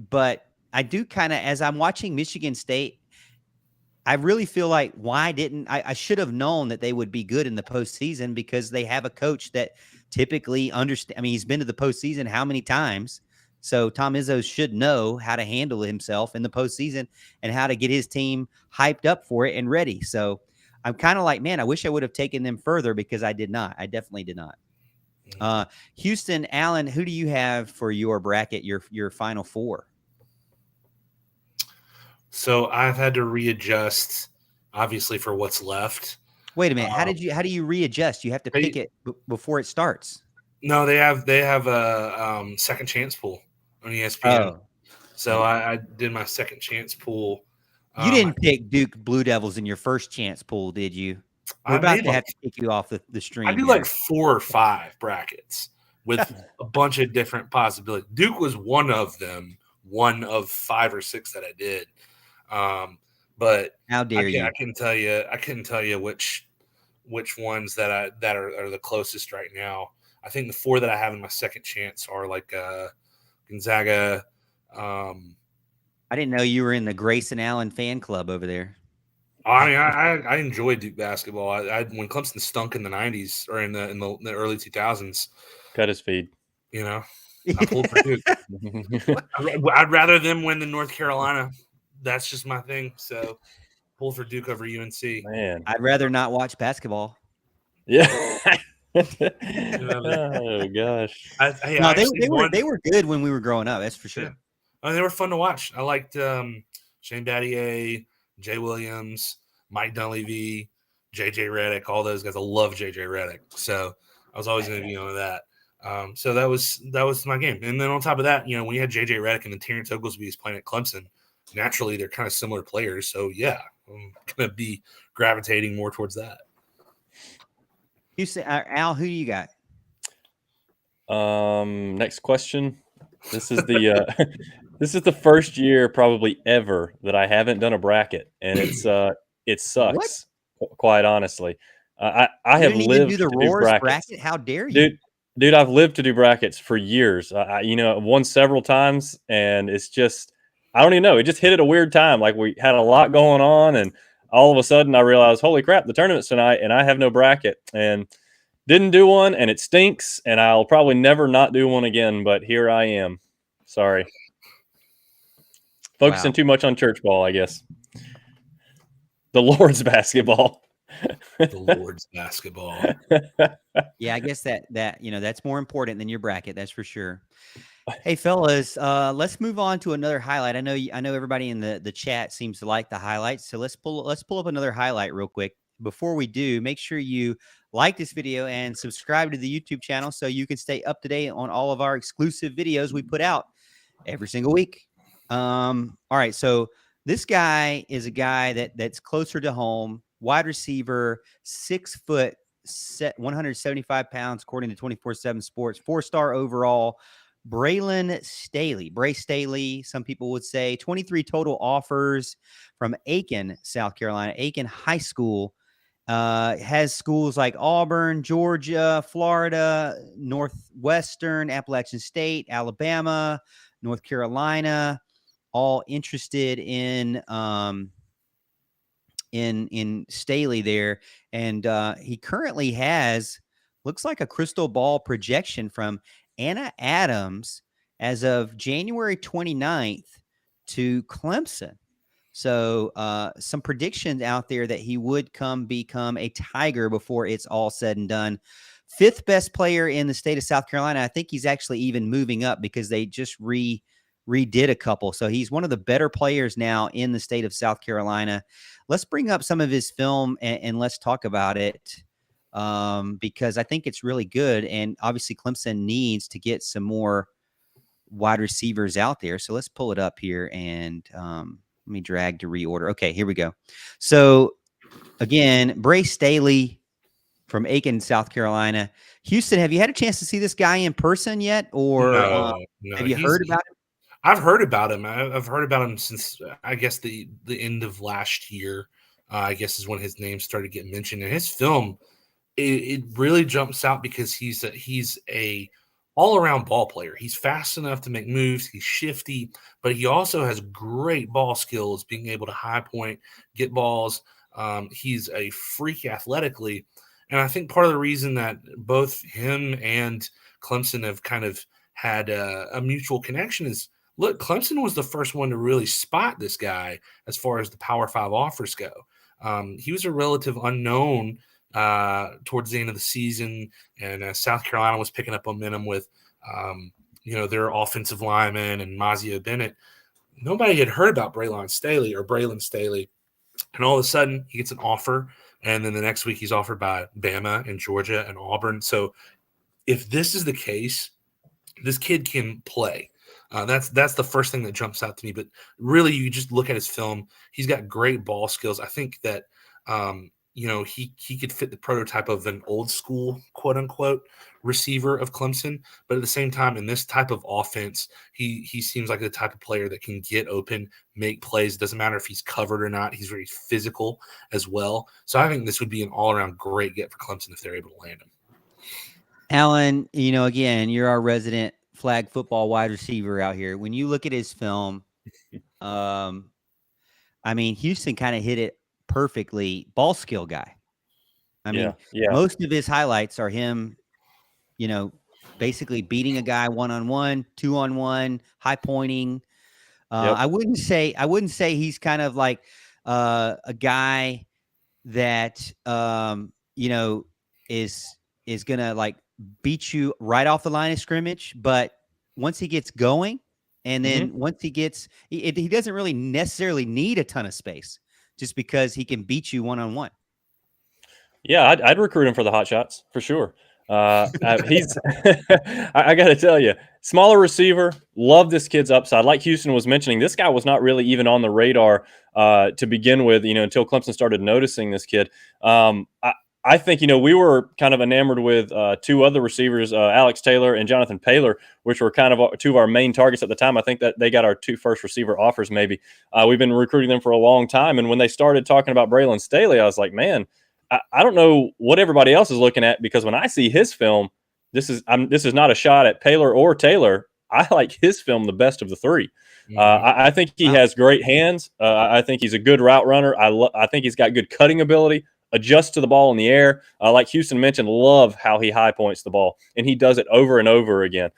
But I do kind of, as I'm watching Michigan State, I really feel like I should have known that they would be good in the postseason because they have a coach that typically understands. I mean, he's been to the postseason how many times? So Tom Izzo should know how to handle himself in the postseason and how to get his team hyped up for it and ready. So I'm kind of like, man, I wish I would have taken them further because I did not. I definitely did not. Houston, Allen, who do you have for your bracket, your final four? So I've had to readjust, obviously, for what's left. Wait a minute. How do you readjust? You have to pick it before it starts. No, they have a second chance pool on ESPN. Oh. So I did my second chance pool. You didn't pick Duke Blue Devils in your first chance pool, did you? We're about to have to kick you off the stream. I do like 4 or 5 brackets with a bunch of different possibilities. Duke was one of them, one of 5 or 6 that I did. But how dare you? I couldn't tell you which ones that are the closest right now. I think the 4 that I have in my second chance are like Gonzaga. I didn't know you were in the Grayson Allen fan club over there. I mean, I enjoy Duke basketball. When Clemson stunk in the 90s or in the early 2000s, cut his feed. You know, I pulled for Duke. I'd rather them win than North Carolina. That's just my thing. So pull for Duke over UNC. Man, I'd rather not watch basketball. Yeah. Oh gosh. They were good when we were growing up. That's for sure. Yeah. I mean, they were fun to watch. I liked Shane Battier, Jay Williams, Mike Dunleavy, JJ Redick, all those guys. I love JJ Redick. So I was always going to be on that. So that was my game. And then on top of that, you know, when you had JJ Redick and then Terrence Oglesby is playing at Clemson, naturally they're kind of similar players. So yeah, I'm going to be gravitating more towards that. Houston, Al, who do you got? Next question. This is the this is the first year probably ever that I haven't done a bracket, and it sucks. Quite honestly, I have lived to do brackets. Bracket? How dare you, dude? I've lived to do brackets for years. I've won several times, and it's just I don't even know. It just hit at a weird time. Like we had a lot going on, and all of a sudden I realized, holy crap, the tournament's tonight, and I have no bracket, and didn't do one, and it stinks, and I'll probably never not do one again. But here I am. Sorry. Focusing too much on church ball, I guess. The Lord's basketball. The Lord's basketball. Yeah, I guess that's more important than your bracket. That's for sure. Hey, fellas, let's move on to another highlight. I know everybody in the chat seems to like the highlights, so let's pull up another highlight real quick. Before we do, make sure you like this video and subscribe to the YouTube channel so you can stay up to date on all of our exclusive videos we put out every single week. All right, so this guy is a guy that's closer to home, wide receiver, 6 foot, 175 pounds, according to 24/7 Sports, 4-star overall. Braylon Staley, Bray Staley, some people would say, 23 total offers from Aiken, South Carolina, Aiken High School. Has schools like Auburn, Georgia, Florida, Northwestern, Appalachian State, Alabama, North Carolina, all interested in Staley there, and he currently has looks like a crystal ball projection from Anna Adams as of January 29th to Clemson. So some predictions out there that he would become a Tiger before it's all said and done. 5th best player in the state of South Carolina. I think he's actually even moving up because they just redid a couple. So he's one of the better players now in the state of South Carolina. Let's bring up some of his film and let's talk about it because I think it's really good. And obviously Clemson needs to get some more wide receivers out there. So let's pull it up here and let me drag to reorder. Okay, here we go. So again, Braylon Staley from Aiken, South Carolina. Houston, have you had a chance to see this guy in person yet? Or no, have you heard about him? I've heard about him. I've heard about him since I guess the end of last year. I guess is when his name started getting mentioned. And his film, it really jumps out because he's a all-around ball player. He's fast enough to make moves. He's shifty, but he also has great ball skills, being able to high point, get balls. He's a freak athletically. And I think part of the reason that both him and Clemson have kind of had a mutual connection is, look, Clemson was the first one to really spot this guy as far as the Power 5 offers go. He was a relative unknown towards the end of the season, and South Carolina was picking up momentum with, their offensive lineman and Mazio Bennett. Nobody had heard about Braylon Staley, and all of a sudden he gets an offer, and then the next week he's offered by Bama and Georgia and Auburn. So if this is the case, this kid can play. That's the first thing that jumps out to me. But really, you just look at his film. He's got great ball skills. I think that he could fit the prototype of an old school, quote unquote, receiver of Clemson. But at the same time, in this type of offense, he seems like the type of player that can get open, make plays. It doesn't matter if he's covered or not. He's very physical as well. So I think this would be an all around great get for Clemson if they're able to land him. Alan, again, you're our resident flag football wide receiver out here. When you look at his film, Houston kind of hit it perfectly. Ball skill guy. Most of his highlights are him, basically beating a guy 1-on-1, 2-on-1, high pointing. I wouldn't say he's kind of like a guy that is gonna like beat you right off the line of scrimmage, but once he gets going, and then once he doesn't really necessarily need a ton of space, just because he can beat you 1-on-1. Yeah, I'd recruit him for the hot shots for sure. He's, I got to tell you, smaller receiver. Love this kid's upside. Like Houston was mentioning, this guy was not really even on the radar to begin with, until Clemson started noticing this kid. I think, we were kind of enamored with two other receivers, Alex Taylor and Jonathan Paylor, which were kind of two of our main targets at the time. I think that they got our 2 first receiver offers maybe. We've been recruiting them for a long time. And when they started talking about Braylon Staley, I was like, man, I don't know what everybody else is looking at, because when I see his film, this is not a shot at Paylor or Taylor. I like his film the best of the three. I think he has great hands. I think he's a good route runner. I think he's got good cutting ability, adjusts to the ball in the air. Like Houston mentioned, love how he high points the ball, and he does it over and over again.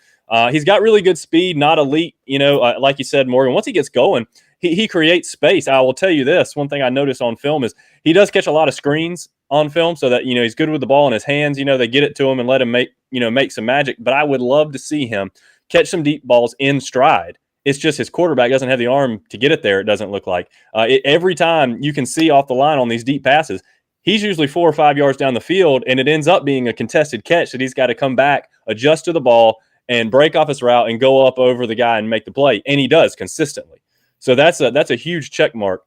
He's got really good speed, not elite, like you said, Morgan. Once he gets going, he creates space. I will tell you this, one thing I noticed on film is he does catch a lot of screens on film, so that, he's good with the ball in his hands. They get it to him and let him make some magic. But I would love to see him catch some deep balls in stride. It's just his quarterback doesn't have the arm to get it there, it doesn't look like. Every time you can see off the line on these deep passes, he's usually 4 or 5 yards down the field, and it ends up being a contested catch that he's got to come back, adjust to the ball, and break off his route and go up over the guy and make the play. And he does consistently. So that's a huge check mark.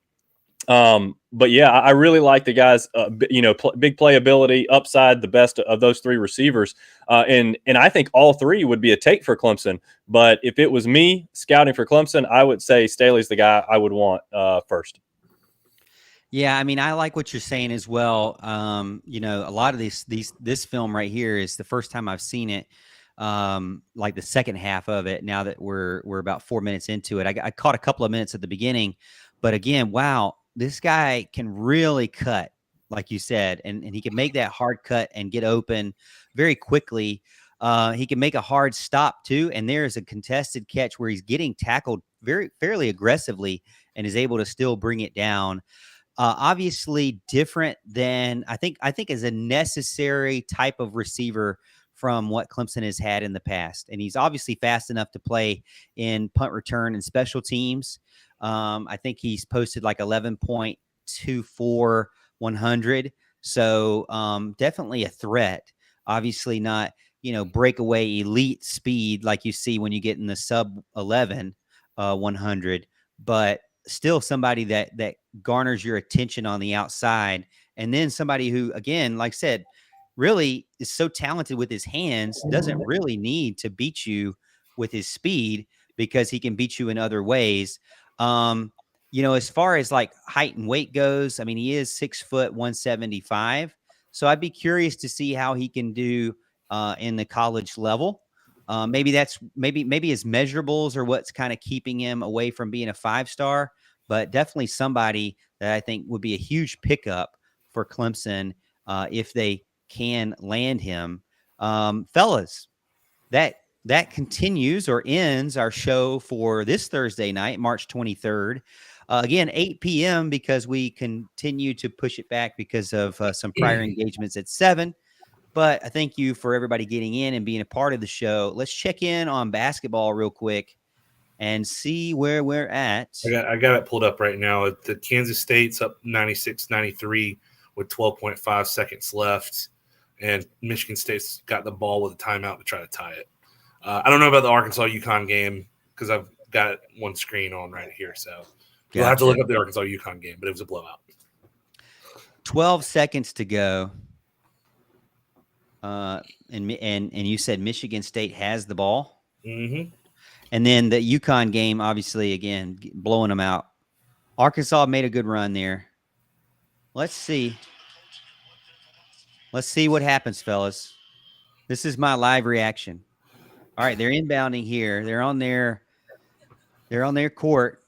But yeah, I really like the guy's, big playability, upside, the best of those 3 receivers. And I think all 3 would be a take for Clemson. But if it was me scouting for Clemson, I would say Staley's the guy I would want first. Yeah, I mean, I like what you're saying as well. A lot of this film right here is the first time I've seen it. Like the second half of it. Now that we're about 4 minutes into it, I caught a couple of minutes at the beginning, but again, wow, this guy can really cut, like you said, and he can make that hard cut and get open very quickly. He can make a hard stop too, and there is a contested catch where he's getting tackled very fairly aggressively and is able to still bring it down. Obviously different than I think is a necessary type of receiver from what Clemson has had in the past. And he's obviously fast enough to play in punt return and special teams. I think he's posted like 11.24 100. So definitely a threat. Obviously not, breakaway elite speed like you see when you get in the sub 11 100, but still somebody that garners your attention on the outside. And then somebody who, again, like I said, really is so talented with his hands, doesn't really need to beat you with his speed because he can beat you in other ways. As far as like height and weight goes, I mean, he is 6 foot 175. So I'd be curious to see how he can do in the college level. Maybe his measurables are what's kind of keeping him away from being a 5-star, but definitely somebody that I think would be a huge pickup for Clemson if they can land him. Fellas, that continues or ends our show for this Thursday night, March 23rd. Again, 8 p.m. because we continue to push it back because of some prior engagements at 7. But I thank you for everybody getting in and being a part of the show. Let's check in on basketball real quick and see where we're at. I got it pulled up right now. The Kansas State's up 96-93 with 12.5 seconds left, and Michigan State's got the ball with a timeout to try to tie it. I don't know about the Arkansas-UConn game because I've got one screen on right here, so you'll have to look up the Arkansas-UConn game, but it was a blowout. 12 seconds to go. And you said Michigan State has the ball. Mm-hmm. And then the UConn game, obviously, again, blowing them out. Arkansas made a good run there. Let's see. Let's see what happens, fellas. This is my live reaction. All right, they're inbounding here. They're on their court.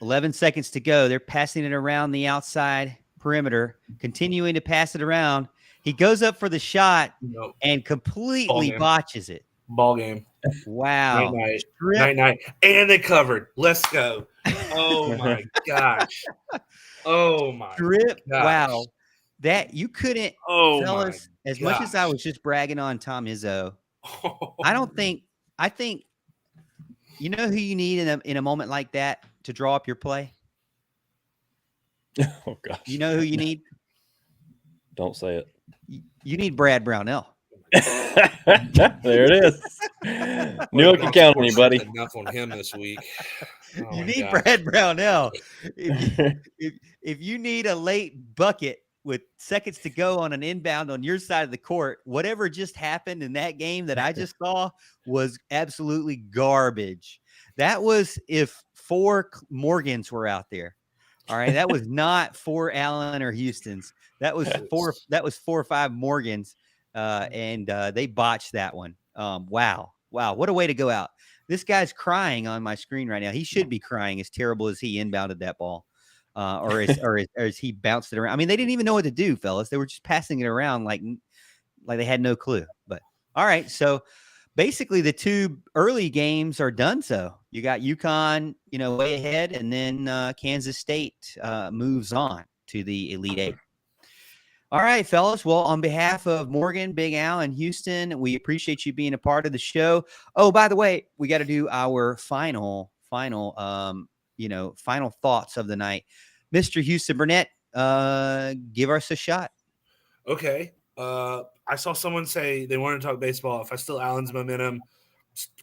11 seconds to go. They're passing it around the outside perimeter, continuing to pass it around. He goes up for the shot and completely botches it. Ball game. Wow. Night. And they covered. Let's go. Oh, my gosh. Oh, my Strip. gosh. Wow. That you couldn't, fellas, as much as I was just bragging on Tom Izzo, I think, you know who you need in a moment like that to draw up your play? Oh, gosh. You know who you need? Don't say it. You need Brad Brownell. There it is. Knew I could count on you, buddy. Enough on him this week. You need Brad Brownell. If you need a late bucket with seconds to go on an inbound on your side of the court, whatever just happened in that game that I just saw was absolutely garbage. That was if 4 Morgans were out there. All right, that was not 4 Allen or Houstons. That was 4 or 5 Morgans, and they botched that one. Wow, what a way to go out. This guy's crying on my screen right now. He should be crying as terrible as he inbounded that ball, or as he bounced it around. I mean, they didn't even know what to do, fellas. They were just passing it around like they had no clue. But all right, so basically the 2 early games are done. So you got UConn, way ahead, and then Kansas State moves on to the Elite 8. All right, fellas. Well, on behalf of Morgan, Big Al, and Houston, we appreciate you being a part of the show. Oh, by the way, we got to do our final thoughts of the night. Mr. Houston Burnett, give us a shot. Okay. I saw someone say they wanted to talk baseball. If I steal Allen's momentum,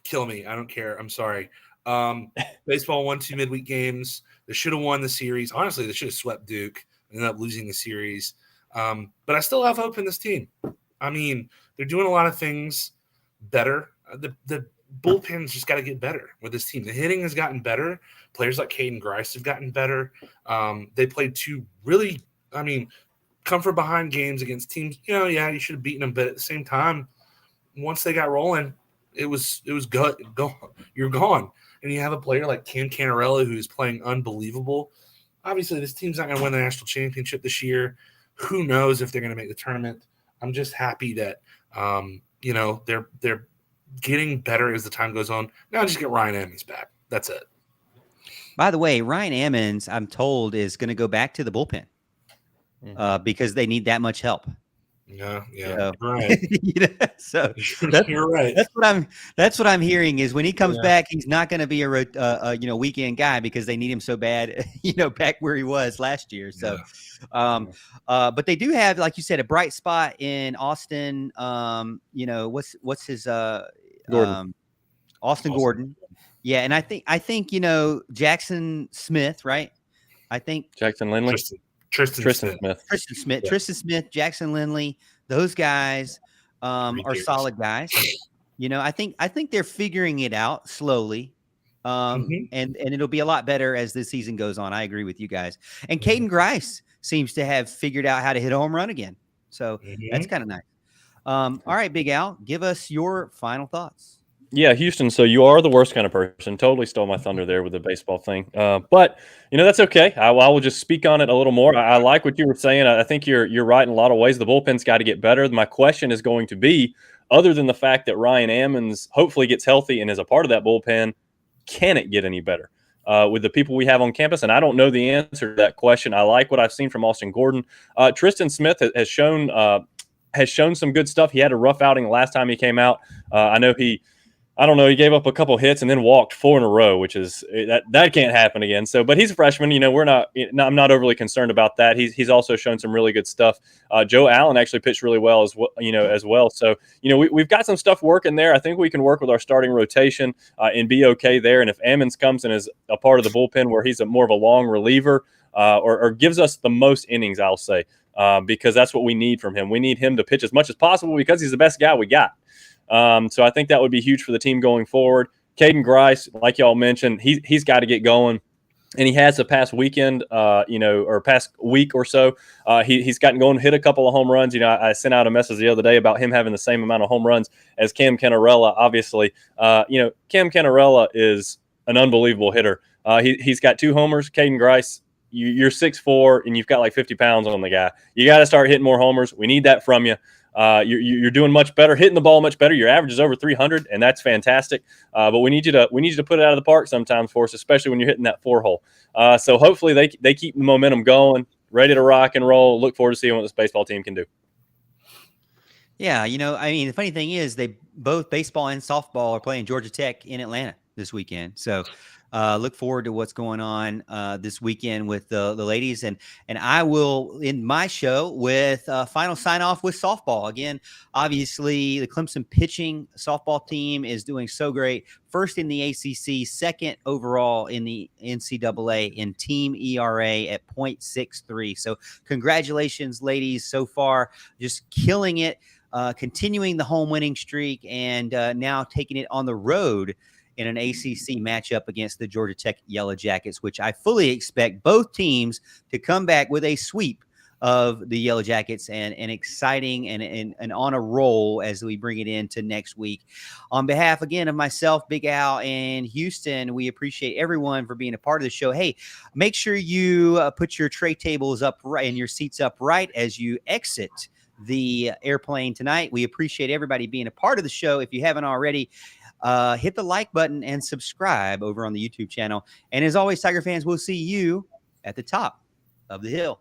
kill me. I don't care. I'm sorry. Baseball won 2 midweek games. They should have won the series. Honestly, they should have swept Duke and ended up losing the series. But I still have hope in this team. I mean, they're doing a lot of things better. The bullpen's just got to get better with this team. The hitting has gotten better. Players like Caden Grice have gotten better. They played two really, come from behind games against teams. You should have beaten them, but at the same time, once they got rolling, it was good. You're gone, and you have a player like Cam Canarella who's playing unbelievable. Obviously, this team's not going to win the national championship this year. Who knows if they're going to make the tournament? I'm just happy that they're getting better as the time goes on. Now just get Ryan Ammons back. That's it. By the way, Ryan Ammons, I'm told, is going to go back to the bullpen because they need that much help. Yeah, So, right. So you're right. That's what I'm hearing is when he comes back, he's not going to be a weekend guy because they need him so bad, back where he was last year. So, but they do have, like you said, a bright spot in Austin. What's his Gordon. Austin Gordon. Yeah, and I think Jackson Smith, right? I think Jackson Lindley. Tristan Smith. Tristan Smith, Jackson Lindley, those guys are solid guys. I think they're figuring it out slowly. And it'll be a lot better as this season goes on. I agree with you guys. And Caden Grice seems to have figured out how to hit a home run again. So that's kind of nice. All right, Big Al, give us your final thoughts. Yeah, Houston. So you are the worst kind of person. Totally stole my thunder there with the baseball thing. But that's okay. I will just speak on it a little more. I like what you were saying. I think you're right in a lot of ways. The bullpen's got to get better. My question is going to be, other than the fact that Ryan Ammons hopefully gets healthy and is a part of that bullpen, can it get any better with the people we have on campus? And I don't know the answer to that question. I like what I've seen from Austin Gordon. Tristan Smith has shown some good stuff. He had a rough outing the last time he came out. I know he gave up a couple hits and then walked 4 in a row, which is that can't happen again. So, but he's a freshman. I'm not overly concerned about that. He's also shown some really good stuff. Joe Allen actually pitched really well as well. So, we've got some stuff working there. I think we can work with our starting rotation and be okay there. And if Ammons comes and is a part of the bullpen where he's more of a long reliever or gives us the most innings, I'll say, because that's what we need from him. We need him to pitch as much as possible because he's the best guy we got. So I think that would be huge for the team going forward. Caden Grice, like y'all mentioned, he's got to get going, and he has the past weekend, or past week or so. He's gotten going, hit a couple of home runs. I sent out a message the other day about him having the same amount of home runs as Cam Canarella. Obviously, Cam Canarella is an unbelievable hitter. He's got 2 homers. Caden Grice, you're 6'4", and you've got like 50 pounds on the guy. You got to start hitting more homers. We need that from you. You're doing much better, hitting the ball much better. Your average is over 300, and that's fantastic. But we need you to put it out of the park sometimes for us, especially when you're hitting that 4-hole. So hopefully they keep the momentum going, ready to rock and roll. Look forward to seeing what this baseball team can do. Yeah, the funny thing is they both baseball and softball are playing Georgia Tech in Atlanta this weekend. So look forward to what's going on this weekend with the ladies. And I will end my show with final sign off with softball. Again, obviously, the Clemson pitching softball team is doing so great. First in the ACC, second overall in the NCAA in team ERA at 0.63. So congratulations, ladies, so far. Just killing it, continuing the home winning streak, and now taking it on the road in an ACC matchup against the Georgia Tech Yellow Jackets, which I fully expect both teams to come back with a sweep of the Yellow Jackets and exciting and on a roll as we bring it into next week. On behalf, again, of myself, Big Al, and Houston, we appreciate everyone for being a part of the show. Hey, make sure you put your tray tables up right and your seats up right as you exit the airplane tonight. We appreciate everybody being a part of the show. If you haven't already, hit the like button and subscribe over on the YouTube channel. And as always, Tiger fans, we'll see you at the top of the hill.